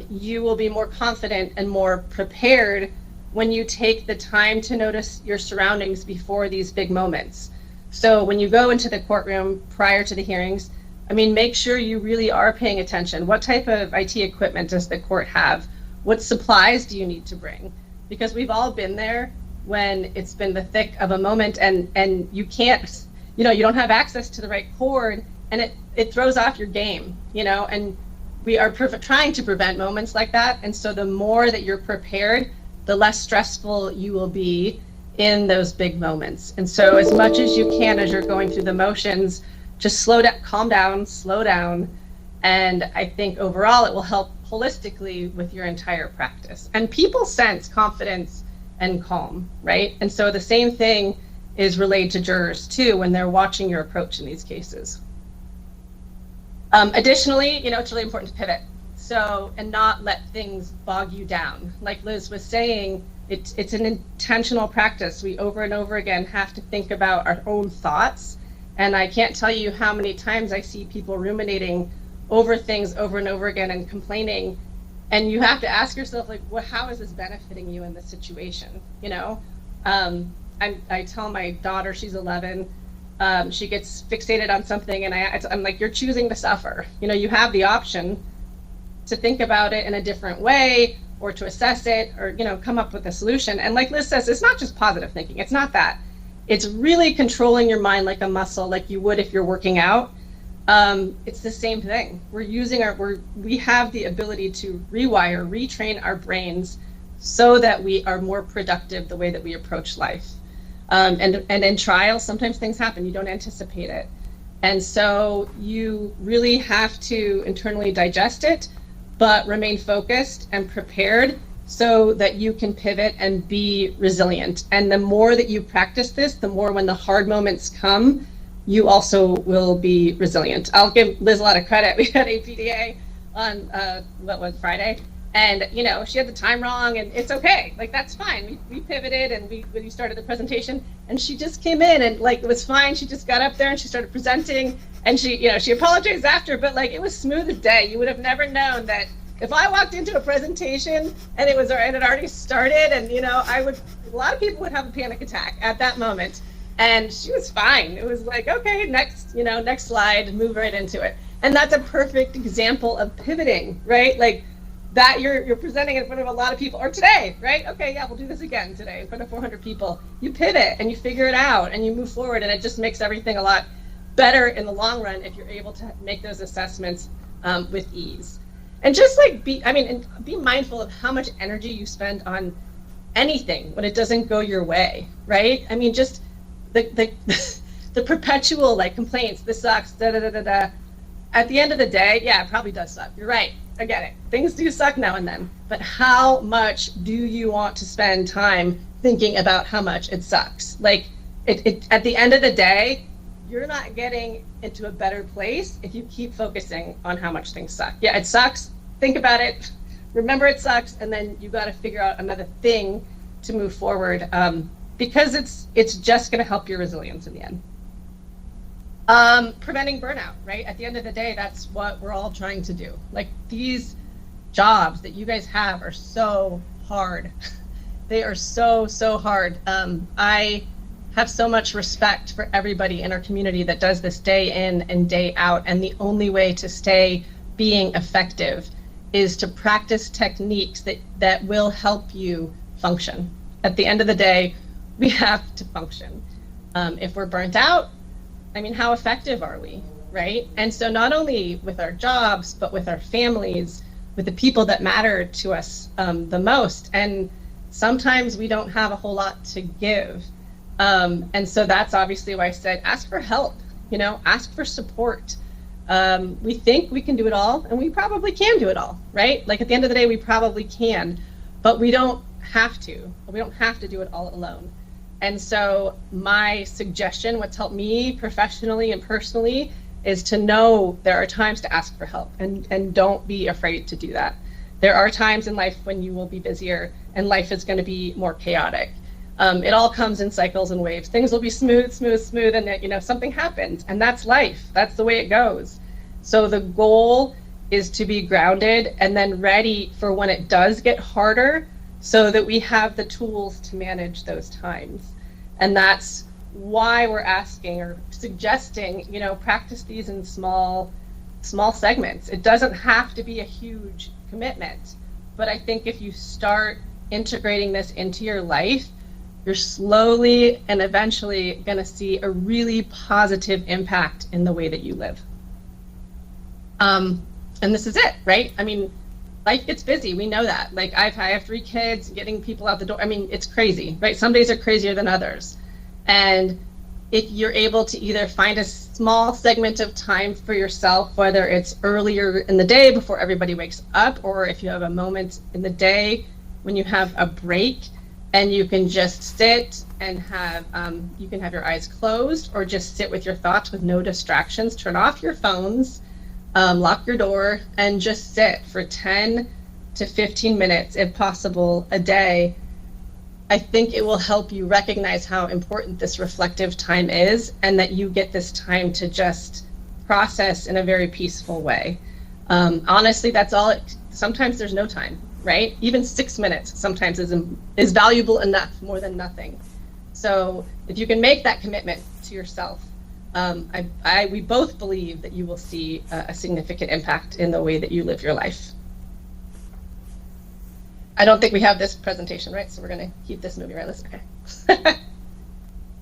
[SPEAKER 2] You will be more confident and more prepared when you take the time to notice your surroundings before these big moments. So when you go into the courtroom prior to the hearings, make sure you really are paying attention. What type of IT equipment does the court have? What supplies do you need to bring? Because we've all been there when it's been the thick of a moment and you can't, you don't have access to the right cord, and it throws off your game, and we are trying to prevent moments like that. And so the more that you're prepared, the less stressful you will be in those big moments. And so as much as you can, as you're going through the motions, just slow down, calm down, slow down. And I think overall it will help holistically with your entire practice. And people sense confidence and calm, right? And so the same thing is relayed to jurors too when they're watching your approach in these cases. Additionally, it's really important to pivot. And not let things bog you down. Like Liz was saying, it's an intentional practice. We over and over again have to think about our own thoughts. And I can't tell you how many times I see people ruminating over things over and over again and complaining. And you have to ask yourself, how is this benefiting you in this situation? I tell my daughter, she's 11, she gets fixated on something, and I'm like, you're choosing to suffer. You have the option to think about it in a different way, or to assess it, or come up with a solution. And like Liz says, it's not just positive thinking. It's not that. It's really controlling your mind like a muscle, like you would if you're working out. It's the same thing. We have the ability to retrain our brains so that we are more productive the way that we approach life. And in trials, sometimes things happen, you don't anticipate it. And so you really have to internally digest it, but remain focused and prepared so that you can pivot and be resilient. And the more that you practice this, the more when the hard moments come, you also will be resilient. I'll give Liz a lot of credit. We had a PDA on Friday, and she had the time wrong, and it's okay. Like, that's fine. We pivoted, and we started the presentation, and she just came in, and it was fine. She just got up there and she started presenting, and she apologized after, but it was smooth as day. You would have never known that if I walked into a presentation and it had already started, and a lot of people would have a panic attack at that moment, and she was fine. It was like, okay, next slide, move right into it. And that's a perfect example of pivoting, right? Like that you're presenting in front of a lot of people, or today, right? Okay, yeah, we'll do this again today in front of 400 people. You pivot and you figure it out and you move forward, and it just makes everything a lot better in the long run if you're able to make those assessments with ease. And just be mindful of how much energy you spend on anything when it doesn't go your way, right? I mean, just the perpetual complaints, this sucks, da da da da da. At the end of the day, yeah, it probably does suck. You're right. I get it. Things do suck now and then. But how much do you want to spend time thinking about how much it sucks? At the end of the day, you're not getting into a better place if you keep focusing on how much things suck. Yeah, it sucks. Think about it. Remember it sucks, and then you got to figure out another thing to move forward, because it's just going to help your resilience in the end. Preventing burnout, right? At the end of the day, that's what we're all trying to do. These jobs that you guys have are so hard. They are so hard. I have so much respect for everybody in our community that does this day in and day out. And the only way to stay being effective is to practice techniques that will help you function. At the end of the day, we have to function. If we're burnt out, how effective are we, right? And so not only with our jobs, but with our families, with the people that matter to us the most. And sometimes we don't have a whole lot to give. And so that's obviously why I said, ask for help, ask for support. We think we can do it all, and we probably can do it all, right? At the end of the day, we probably can, but we don't have to. We don't have to do it all alone. And so my suggestion, what's helped me professionally and personally, is to know there are times to ask for help, and don't be afraid to do that. There are times in life when you will be busier and life is going to be more chaotic. It all comes in cycles and waves. Things will be smooth, and then, something happens, and that's life. That's the way it goes. So the goal is to be grounded and then ready for when it does get harder, so that we have the tools to manage those times. And that's why we're asking or suggesting, practice these in small segments. It doesn't have to be a huge commitment, but I think if you start integrating this into your life, you're slowly and eventually going to see a really positive impact in the way that you live. And this is it, right? Life gets busy. We know that. I have 3 kids, getting people out the door. It's crazy, right? Some days are crazier than others. And if you're able to either find a small segment of time for yourself, whether it's earlier in the day before everybody wakes up, or if you have a moment in the day when you have a break and you can just sit and have, you can have your eyes closed, or just sit with your thoughts with no distractions, turn off your phones, lock your door, and just sit for 10 to 15 minutes, if possible, a day. I think it will help you recognize how important this reflective time is, and that you get this time to just process in a very peaceful way. Honestly, that's all. Sometimes there's no time, right? Even 6 minutes sometimes is valuable enough, more than nothing. So if you can make that commitment to yourself, we both believe that you will see a significant impact in the way that you live your life. I don't think we have this presentation, right? So we're going to keep this moving, right? Okay.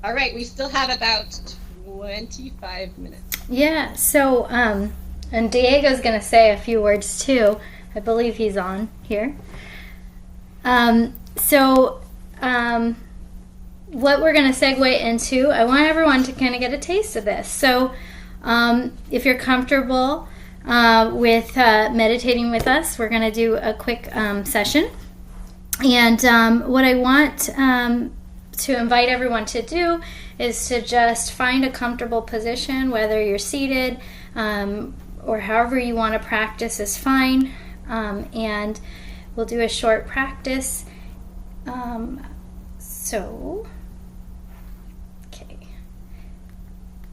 [SPEAKER 2] All right, we still have about 25 minutes.
[SPEAKER 3] Yeah, so, and Diego's going to say a few words too. I believe he's on here. What we're going to segue into, I want everyone to kind of get a taste of this. So if you're comfortable with meditating with us, we're going to do a quick session. And what I want to invite everyone to do is to just find a comfortable position, whether you're seated or however you want to practice is fine. And we'll do a short practice. Okay.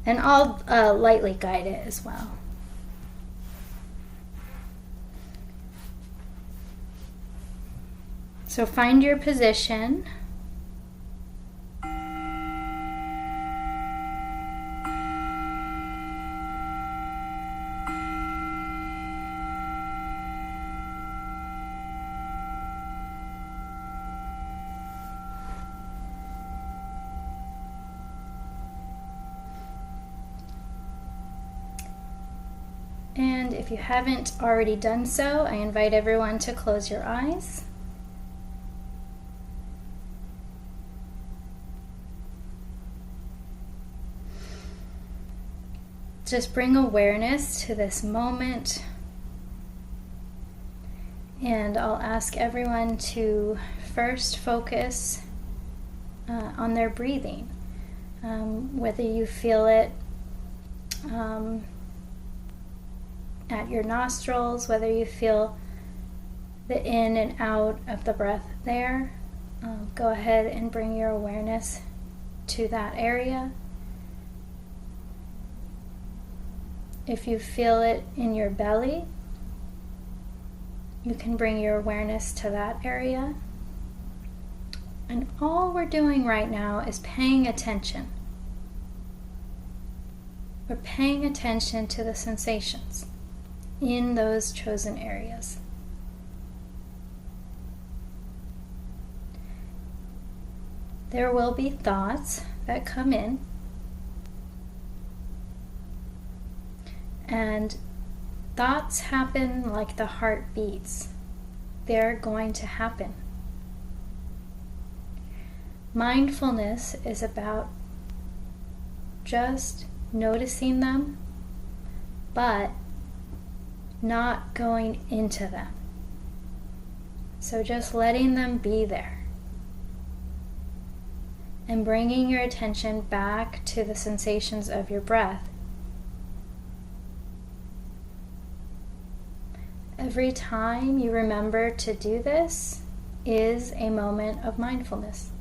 [SPEAKER 3] And I'll lightly guide it as well. So find your position. And if you haven't already done so, I invite everyone to close your eyes. Just bring awareness to this moment. And I'll ask everyone to first focus on their breathing. Whether you feel it at your nostrils, whether you feel the in and out of the breath there, go ahead and bring your awareness to that area. If you feel it in your belly, you can bring your awareness to that area. And all we're doing right now is paying attention. We're paying attention to the sensations in those chosen areas. There will be thoughts that come in, and thoughts happen like the heart beats. They're going to happen. Mindfulness is about just noticing them, but not going into them. So just letting them be there and bringing your attention back to the sensations of your breath. Every time you remember to do this is a moment of mindfulness.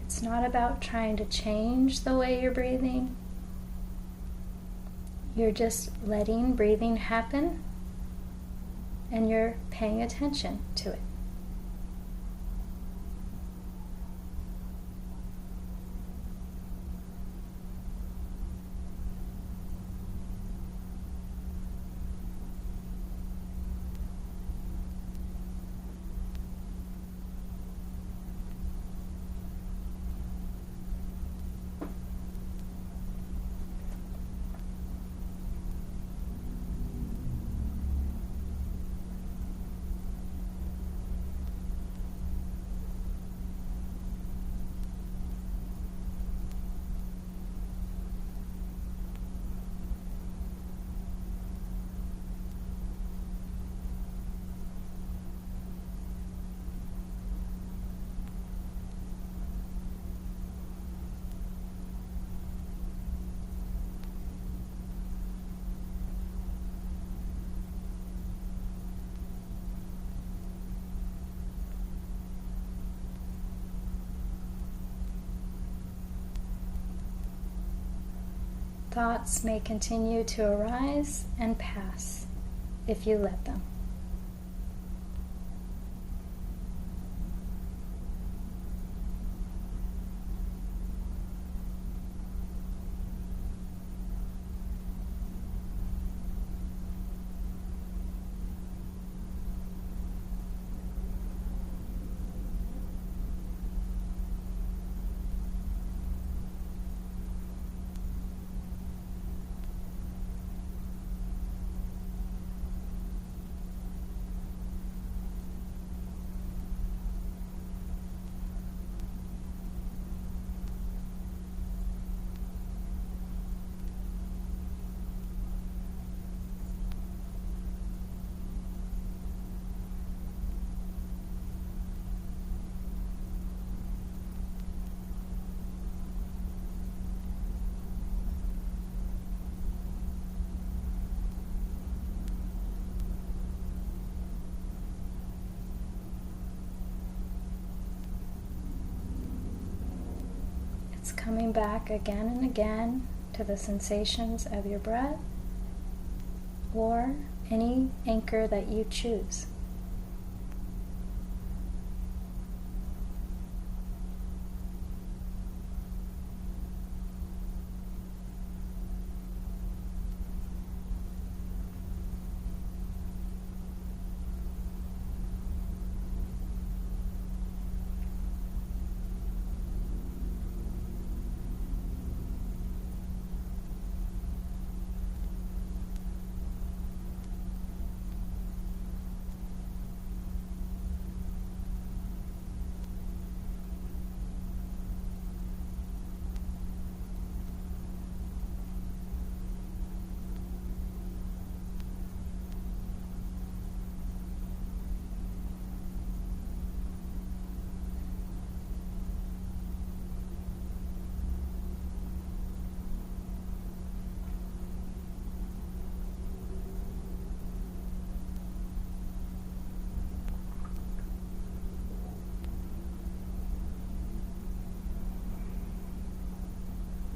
[SPEAKER 3] It's not about trying to change the way you're breathing. You're just letting breathing happen, and you're paying attention to it. Thoughts may continue to arise and pass. if you let them. It's coming back again and again to the sensations of your breath or any anchor that you choose.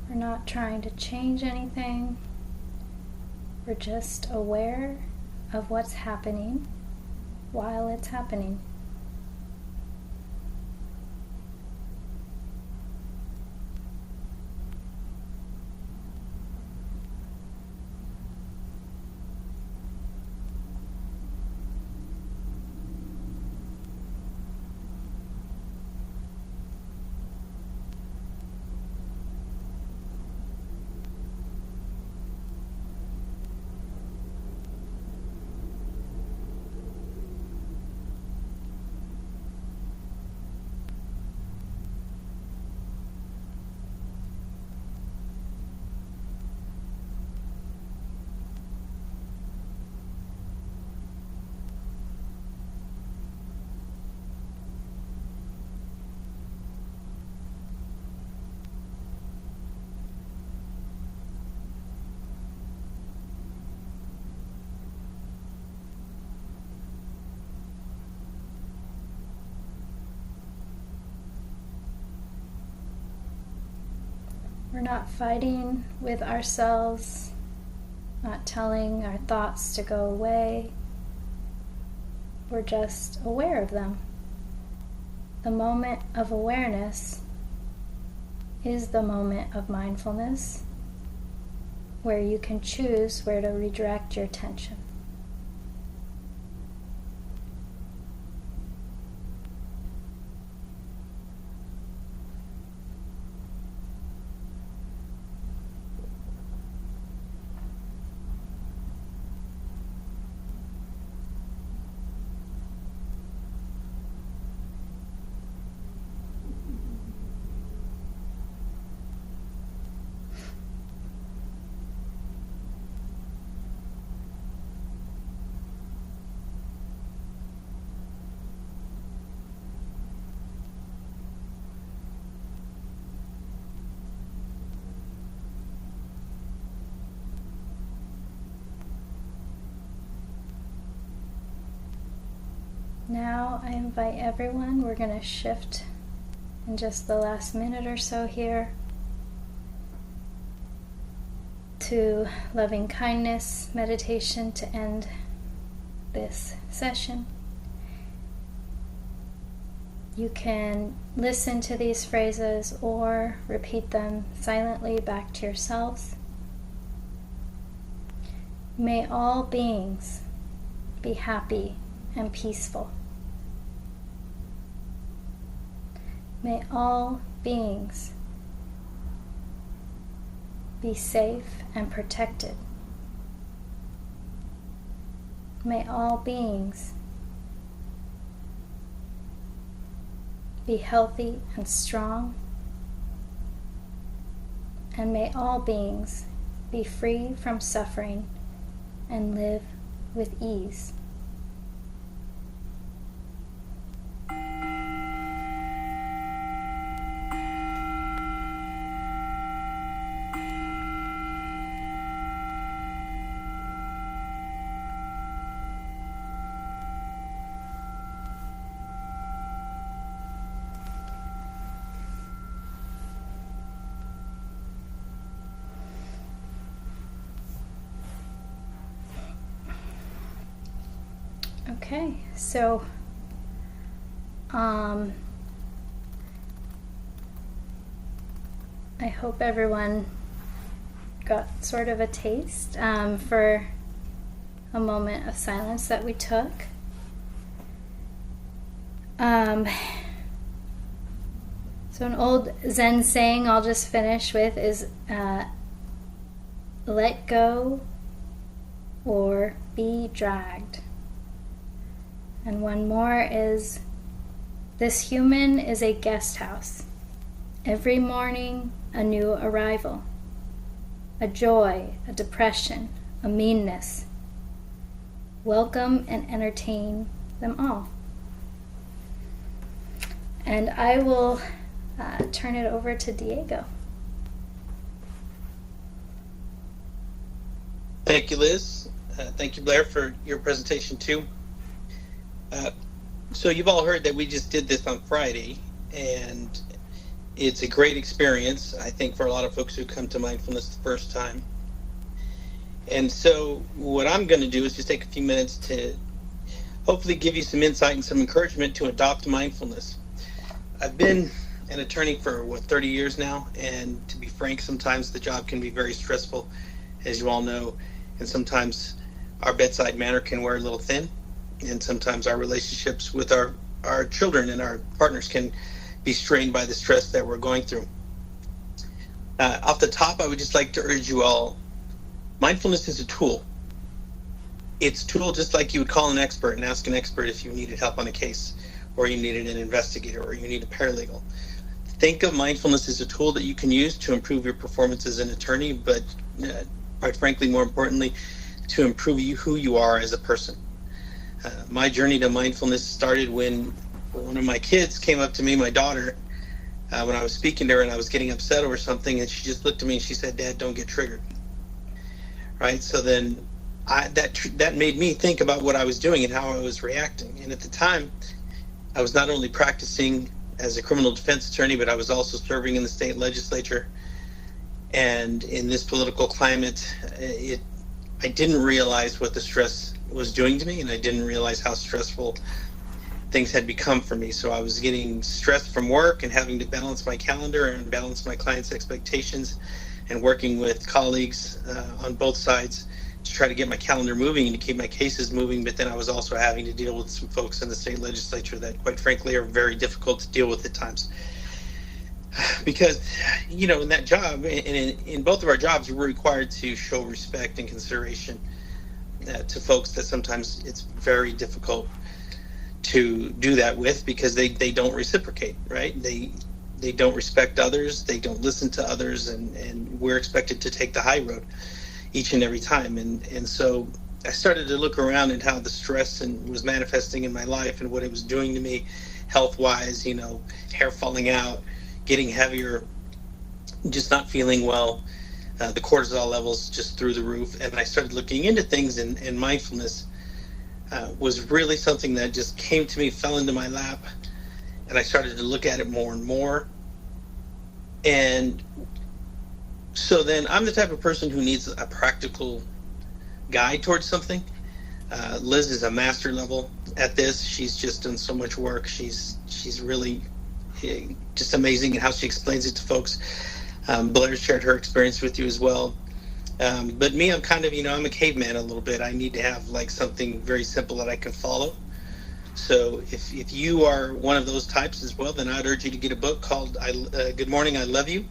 [SPEAKER 3] We're not trying to change anything. We're just aware of what's happening while it's happening. We're not fighting with ourselves, not telling our thoughts to go away. We're just aware of them. The moment of awareness is the moment of mindfulness, where you can choose where to redirect your attention. Now I invite everyone, we're going to shift in just the last minute or so here to loving kindness meditation to end this session. You can listen to these phrases or repeat them silently back to yourselves. May all beings be happy and peaceful. May all beings be safe and protected. May all beings be healthy and strong. And may all beings be free from suffering and live with ease. Okay, so I hope everyone got sort of a taste for a moment of silence that we took. So an old Zen saying I'll just finish with is let go or be dragged. And one more is, this human is a guest house. Every morning, a new arrival. A joy, a depression, a meanness. Welcome and entertain them all. And I will turn it over to Diego.
[SPEAKER 6] Thank you, Liz. Thank you, Blair, for your presentation too. So you've all heard that we just did this on Friday, and it's a great experience, I think, for a lot of folks who come to mindfulness the first time. And so what I'm going to do is just take a few minutes to hopefully give you some insight and some encouragement to adopt mindfulness. I've been an attorney for 30 years now, and to be frank, sometimes the job can be very stressful, as you all know, and sometimes our bedside manner can wear a little thin. And sometimes our relationships with our children and our partners can be strained by the stress that we're going through. Off the top, I would just like to urge you all, mindfulness is a tool. It's a tool just like you would call an expert and ask an expert if you needed help on a case, or you needed an investigator, or you need a paralegal. Think of mindfulness as a tool that you can use to improve your performance as an attorney, but quite frankly, more importantly, to improve who you are as a person. My journey to mindfulness started when one of my kids came up to me, my daughter, when I was speaking to her and I was getting upset over something, and she just looked at me and she said, "Dad, don't get triggered." Right? So then that made me think about what I was doing and how I was reacting. And at the time, I was not only practicing as a criminal defense attorney, but I was also serving in the state legislature. And in this political climate, I didn't realize what the stress was doing to me, and I didn't realize how stressful things had become for me. So I was getting stressed from work and having to balance my calendar and balance my clients' expectations, and working with colleagues on both sides to try to get my calendar moving and to keep my cases moving. But then I was also having to deal with some folks in the state legislature that, quite frankly, are very difficult to deal with at times. Because, you know, in that job, in both of our jobs, we're required to show respect and consideration to folks that sometimes it's very difficult to do that with, because they don't reciprocate, right? They don't respect others, they don't listen to others, and we're expected to take the high road each and every time. And so I started to look around at how the stress was manifesting in my life and what it was doing to me health-wise, you know, hair falling out, getting heavier, just not feeling well, the cortisol levels just through the roof. And I started looking into things, and mindfulness was really something that just came to me, fell into my lap, and I started to look at it more and more. And so then I'm the type of person who needs a practical guide towards something. Liz is a master level at this. She's just done so much work. She's really just amazing in how she explains it to folks. Blair shared her experience with you as well. But me, I'm kind of, I'm a caveman a little bit. I need to have like something very simple that I can follow. So if you are one of those types as well, then I'd urge you to get a book called Good Morning, I Love You.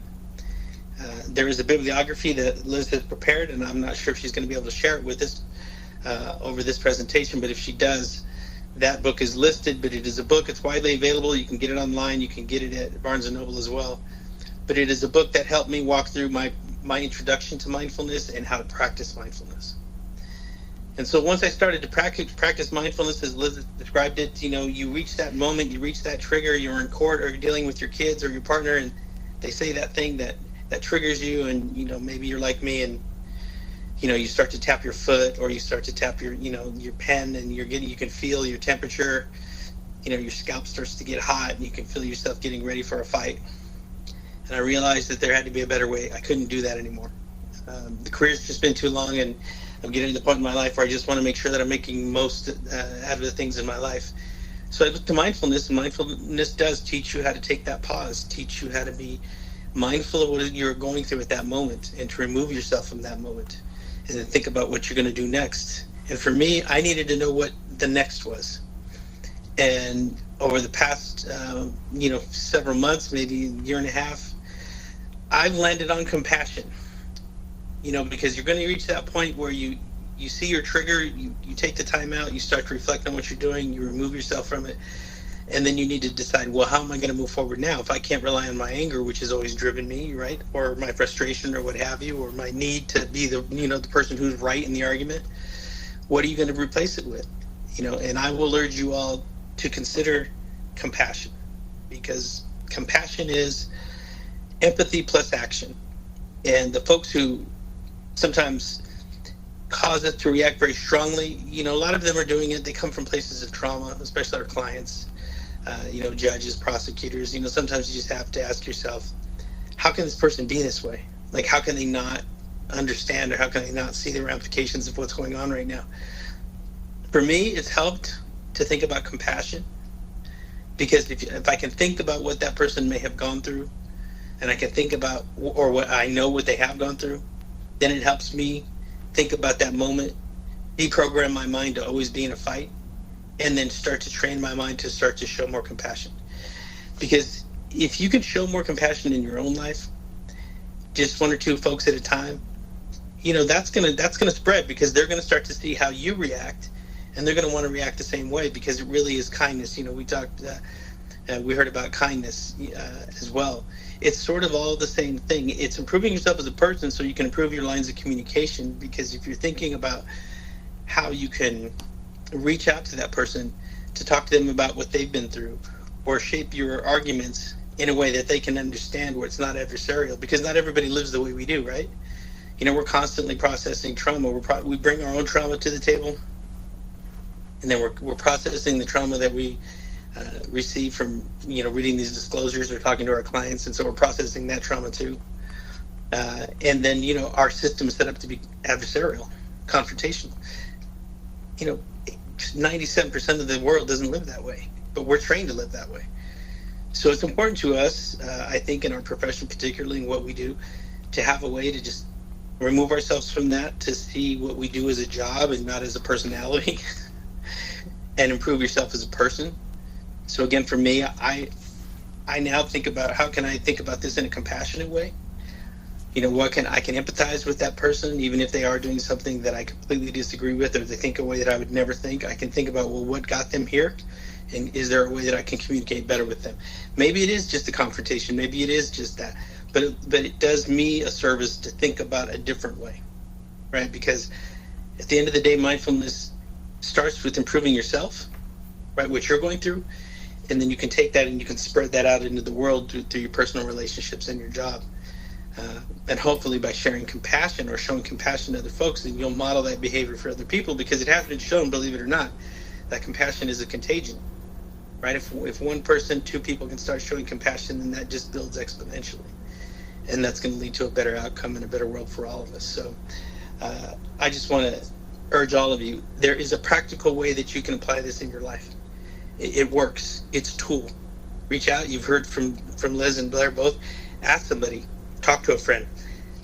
[SPEAKER 6] There is a bibliography that Liz has prepared, and I'm not sure if she's going to be able to share it with us over this presentation, but if she does, that book is listed, but it is a book. It's widely available. You can get it online. You can get it at Barnes & Noble as well. But it is a book that helped me walk through my introduction to mindfulness and how to practice mindfulness. And so once I started to practice mindfulness, as Liz described it, you reach that moment, you reach that trigger, you're in court or you're dealing with your kids or your partner, and they say that thing that triggers you, and maybe you're like me, and you start to tap your foot, or you start to tap your your pen, and you can feel your temperature, your scalp starts to get hot, and you can feel yourself getting ready for a fight. And I realized that there had to be a better way. I couldn't do that anymore. The career's just been too long, and I'm getting to the point in my life where I just want to make sure that I'm making most out of the things in my life. So I looked to mindfulness, and mindfulness does teach you how to take that pause, teach you how to be mindful of what you're going through at that moment, and to remove yourself from that moment, and then think about what you're going to do next. And for me, I needed to know what the next was. And over the past, several months, maybe a year and a half, I've landed on compassion. Because you're going to reach that point where you see your trigger, you take the time out, you start to reflect on what you're doing, you remove yourself from it, and then you need to decide, well, how am I going to move forward now? If I can't rely on my anger, which has always driven me, right, or my frustration or what have you, or my need to be the the person who's right in the argument, what are you going to replace it with? And I will urge you all to consider compassion, because compassion is empathy plus action. And the folks who sometimes cause us to react very strongly, a lot of them are doing it. They come from places of trauma, especially our clients, judges, prosecutors. Sometimes you just have to ask yourself, how can this person be this way? Like, how can they not understand, or how can they not see the ramifications of what's going on right now? For me, it's helped to think about compassion, because if I can think about what that person may have gone through, and I can think about, or what I know what they have gone through, then it helps me think about that moment, deprogram my mind to always be in a fight, and then start to train my mind to start to show more compassion. Because if you can show more compassion in your own life, just one or two folks at a time, that's gonna spread, because they're gonna start to see how you react, and they're gonna want to react the same way, because it really is kindness. We heard about kindness as well. It's sort of all the same thing. It's improving yourself as a person so you can improve your lines of communication, because if you're thinking about how you can reach out to that person to talk to them about what they've been through, or shape your arguments in a way that they can understand, where it's not adversarial, because not everybody lives the way we do, right? We're constantly processing trauma. We bring our own trauma to the table, and then we're processing the trauma that we receive from reading these disclosures or talking to our clients, and so we're processing that trauma too. And then our system is set up to be adversarial, confrontational. 97% of the world doesn't live that way, but we're trained to live that way. So it's important to us, I think, in our profession, particularly in what we do, to have a way to just remove ourselves from that, to see what we do as a job and not as a personality, and improve yourself as a person. So again, for me, I now think about, how can I think about this in a compassionate way? I can empathize with that person, even if they are doing something that I completely disagree with, or they think a way that I would never think. I can think about, well, what got them here? And is there a way that I can communicate better with them? Maybe it is just a confrontation. Maybe it is just that. But it does me a service to think about a different way, right? Because at the end of the day, mindfulness starts with improving yourself, right? What you're going through. And then you can take that and you can spread that out into the world through your personal relationships and your job. And hopefully by sharing compassion or showing compassion to other folks, then you'll model that behavior for other people, because it has been shown, believe it or not, that compassion is a contagion, right? If one person, two people can start showing compassion, then that just builds exponentially. And that's going to lead to a better outcome and a better world for all of us. So I just want to urge all of you, there is a practical way that you can apply this in your life. It works. It's a tool. Reach out. You've heard from Liz and Blair both. Ask somebody. Talk to a friend.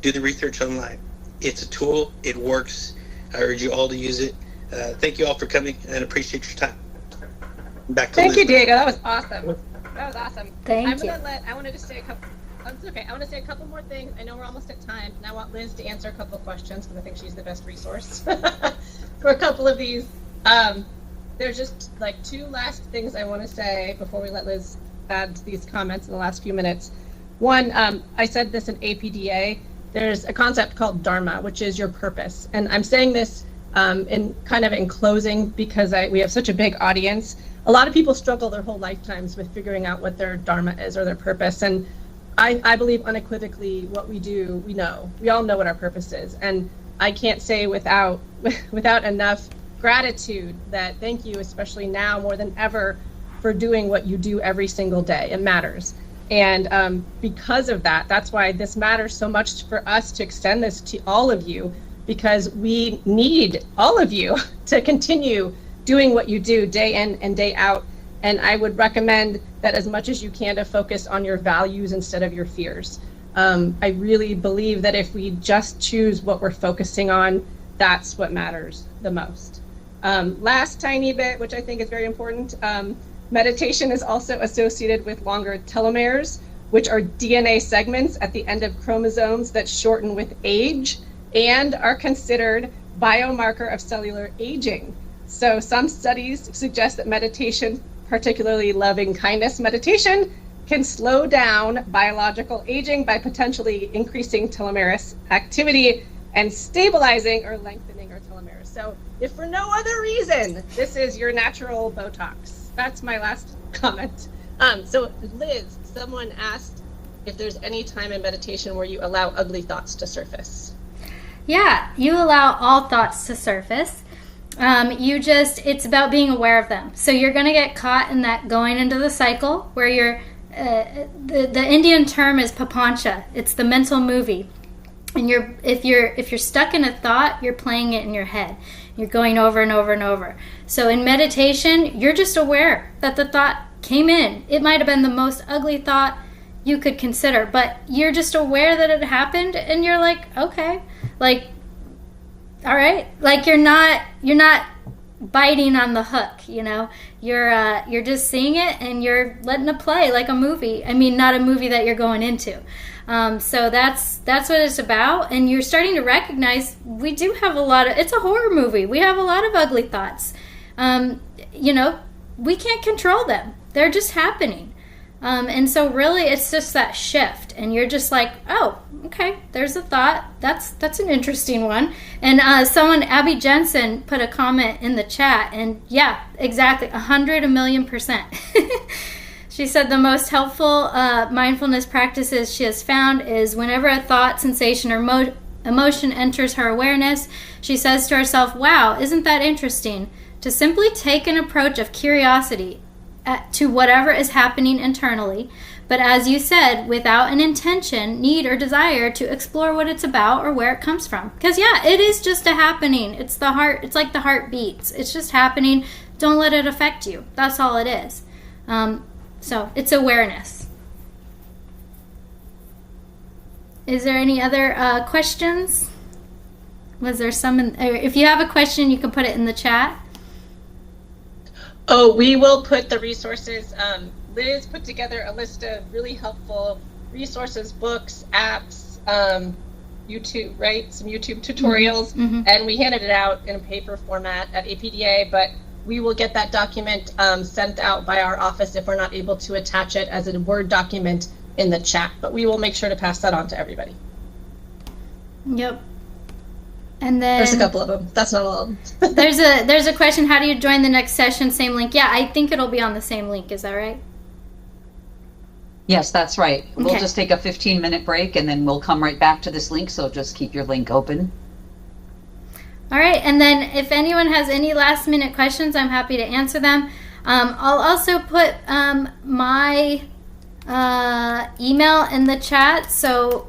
[SPEAKER 6] Do the research online. It's a tool. It works. I urge you all to use it. Thank you all for coming and appreciate your time. Back to
[SPEAKER 2] Thank
[SPEAKER 6] Liz.
[SPEAKER 2] you, Diego. That was awesome.
[SPEAKER 3] Thank you.
[SPEAKER 2] I wanted to say a couple. It's okay. I want to say a couple more things. I know we're almost at time, and I want Liz to answer a couple of questions because I think she's the best resource for a couple of these. There's just like two last things I want to say before we let Liz add to these comments in the last few minutes. One, I said this in APDA. There's a concept called Dharma, which is your purpose, and I'm saying this in closing because we have such a big audience. A lot of people struggle their whole lifetimes with figuring out what their Dharma is or their purpose, and I believe unequivocally what we do, we all know what our purpose is. And I can't say without enough gratitude that thank you, especially now more than ever, for doing what you do every single day. It matters. And because of that, that's why this matters so much for us to extend this to all of you, because we need all of you to continue doing what you do day in and day out. And I would recommend that as much as you can to focus on your values instead of your fears. I really believe that if we just choose what we're focusing on, that's what matters the most. Last tiny bit, which I think is very important, meditation is also associated with longer telomeres, which are DNA segments at the end of chromosomes that shorten with age and are considered biomarker of cellular aging. So some studies suggest that meditation, particularly loving kindness meditation, can slow down biological aging by potentially increasing telomerase activity and stabilizing or lengthening our telomeres. So if for no other reason, this is your natural Botox. That's my last comment. So Liz, someone asked if there's any time in meditation where you allow ugly thoughts to surface.
[SPEAKER 3] Yeah, you allow all thoughts to surface. It's about being aware of them. So you're going to get caught in that going into the cycle where you're, the Indian term is papancha. It's the mental movie. And if you're stuck in a thought, you're playing it in your head. You're going over and over and over. So in meditation, you're just aware that the thought came in. It might have been the most ugly thought you could consider, but you're just aware that it happened and you're like, okay, like, all right, like you're not biting on the hook, you know. You're just seeing it and you're letting it play like a movie. I mean, not a movie that you're going into. So that's what it's about. And you're starting to recognize we do have it's a horror movie. We have a lot of ugly thoughts. We can't control them. They're just happening. And so really it's just that shift. And you're just like, oh, okay, there's a thought. That's an interesting one. And Abby Jensen put a comment in the chat. And yeah, exactly, 100,000,000%. She said the most helpful mindfulness practices she has found is whenever a thought, sensation, or emotion enters her awareness, she says to herself, wow, isn't that interesting? To simply take an approach of curiosity to whatever is happening internally, but as you said, without an intention, need, or desire to explore what it's about or where it comes from. Because yeah, it is just a happening. It's the heart. It's like the heart beats. It's just happening. Don't let it affect you. That's all it is. So it's awareness. Is there any other questions? Was there some? If you have a question, you can put it in the chat.
[SPEAKER 2] Oh, we will put the resources. Liz put together a list of really helpful resources, books, apps, YouTube, right? Some YouTube tutorials, and we handed it out in a paper format at APDA, but we will get that document sent out by our office if we're not able to attach it as a Word document in the chat, but we will make sure to pass that on to everybody.
[SPEAKER 3] Yep. And then
[SPEAKER 2] there's a couple of them. That's not all of them.
[SPEAKER 3] there's a question, how do you join the next session? Same link. Yeah, I think it'll be on the same link. Is that right?
[SPEAKER 1] Yes, that's right.
[SPEAKER 3] Okay.
[SPEAKER 1] We'll just take a 15-minute break and then we'll come right back to this link, so just keep your link open.
[SPEAKER 3] All right, and then if anyone has any last-minute questions, I'm happy to answer them. I'll also put my email in the chat, so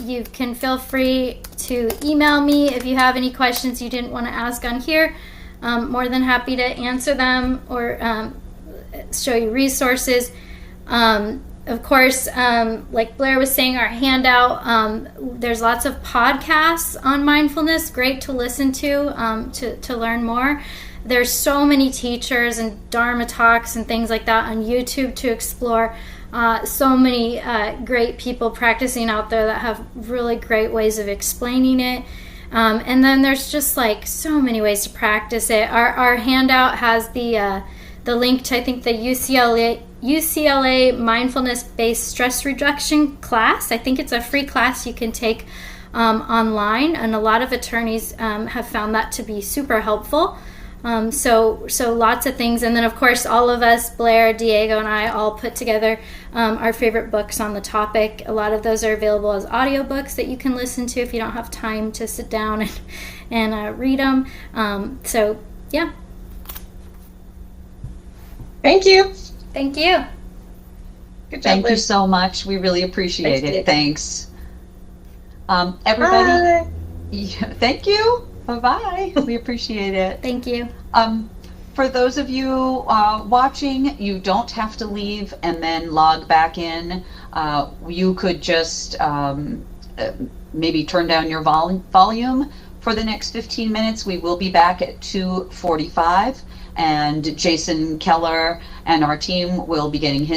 [SPEAKER 3] you can feel free to email me if you have any questions you didn't want to ask on here. More than happy to answer them or show you resources. Of course, like Blair was saying, our handout, there's lots of podcasts on mindfulness, great to listen to learn more. There's so many teachers and Dharma talks and things like that on YouTube to explore. So many great people practicing out there that have really great ways of explaining it. And then there's just like so many ways to practice it. Our handout has the link to, I think, the UCLA mindfulness-based stress reduction class. I think it's a free class you can take online, and a lot of attorneys have found that to be super helpful. So lots of things. And then, of course, all of us, Blair, Diego, and I all put together our favorite books on the topic. A lot of those are available as audiobooks that you can listen to if you don't have time to sit down and read them. So, yeah.
[SPEAKER 2] Thank you.
[SPEAKER 3] Thank you.
[SPEAKER 2] Good job,
[SPEAKER 1] Thank you
[SPEAKER 2] Liz.
[SPEAKER 1] so much. We really appreciate
[SPEAKER 2] Thanks,
[SPEAKER 1] it.
[SPEAKER 2] Diego.
[SPEAKER 1] Thanks. Everybody,
[SPEAKER 2] Bye.
[SPEAKER 1] yeah, thank you. Bye-bye. We appreciate it.
[SPEAKER 3] Thank you.
[SPEAKER 1] For those of you watching, you don't have to leave and then log back in. You could just maybe turn down your volume for the next 15 minutes. We will be back at 2:45, and Jason Keller and our team will be getting his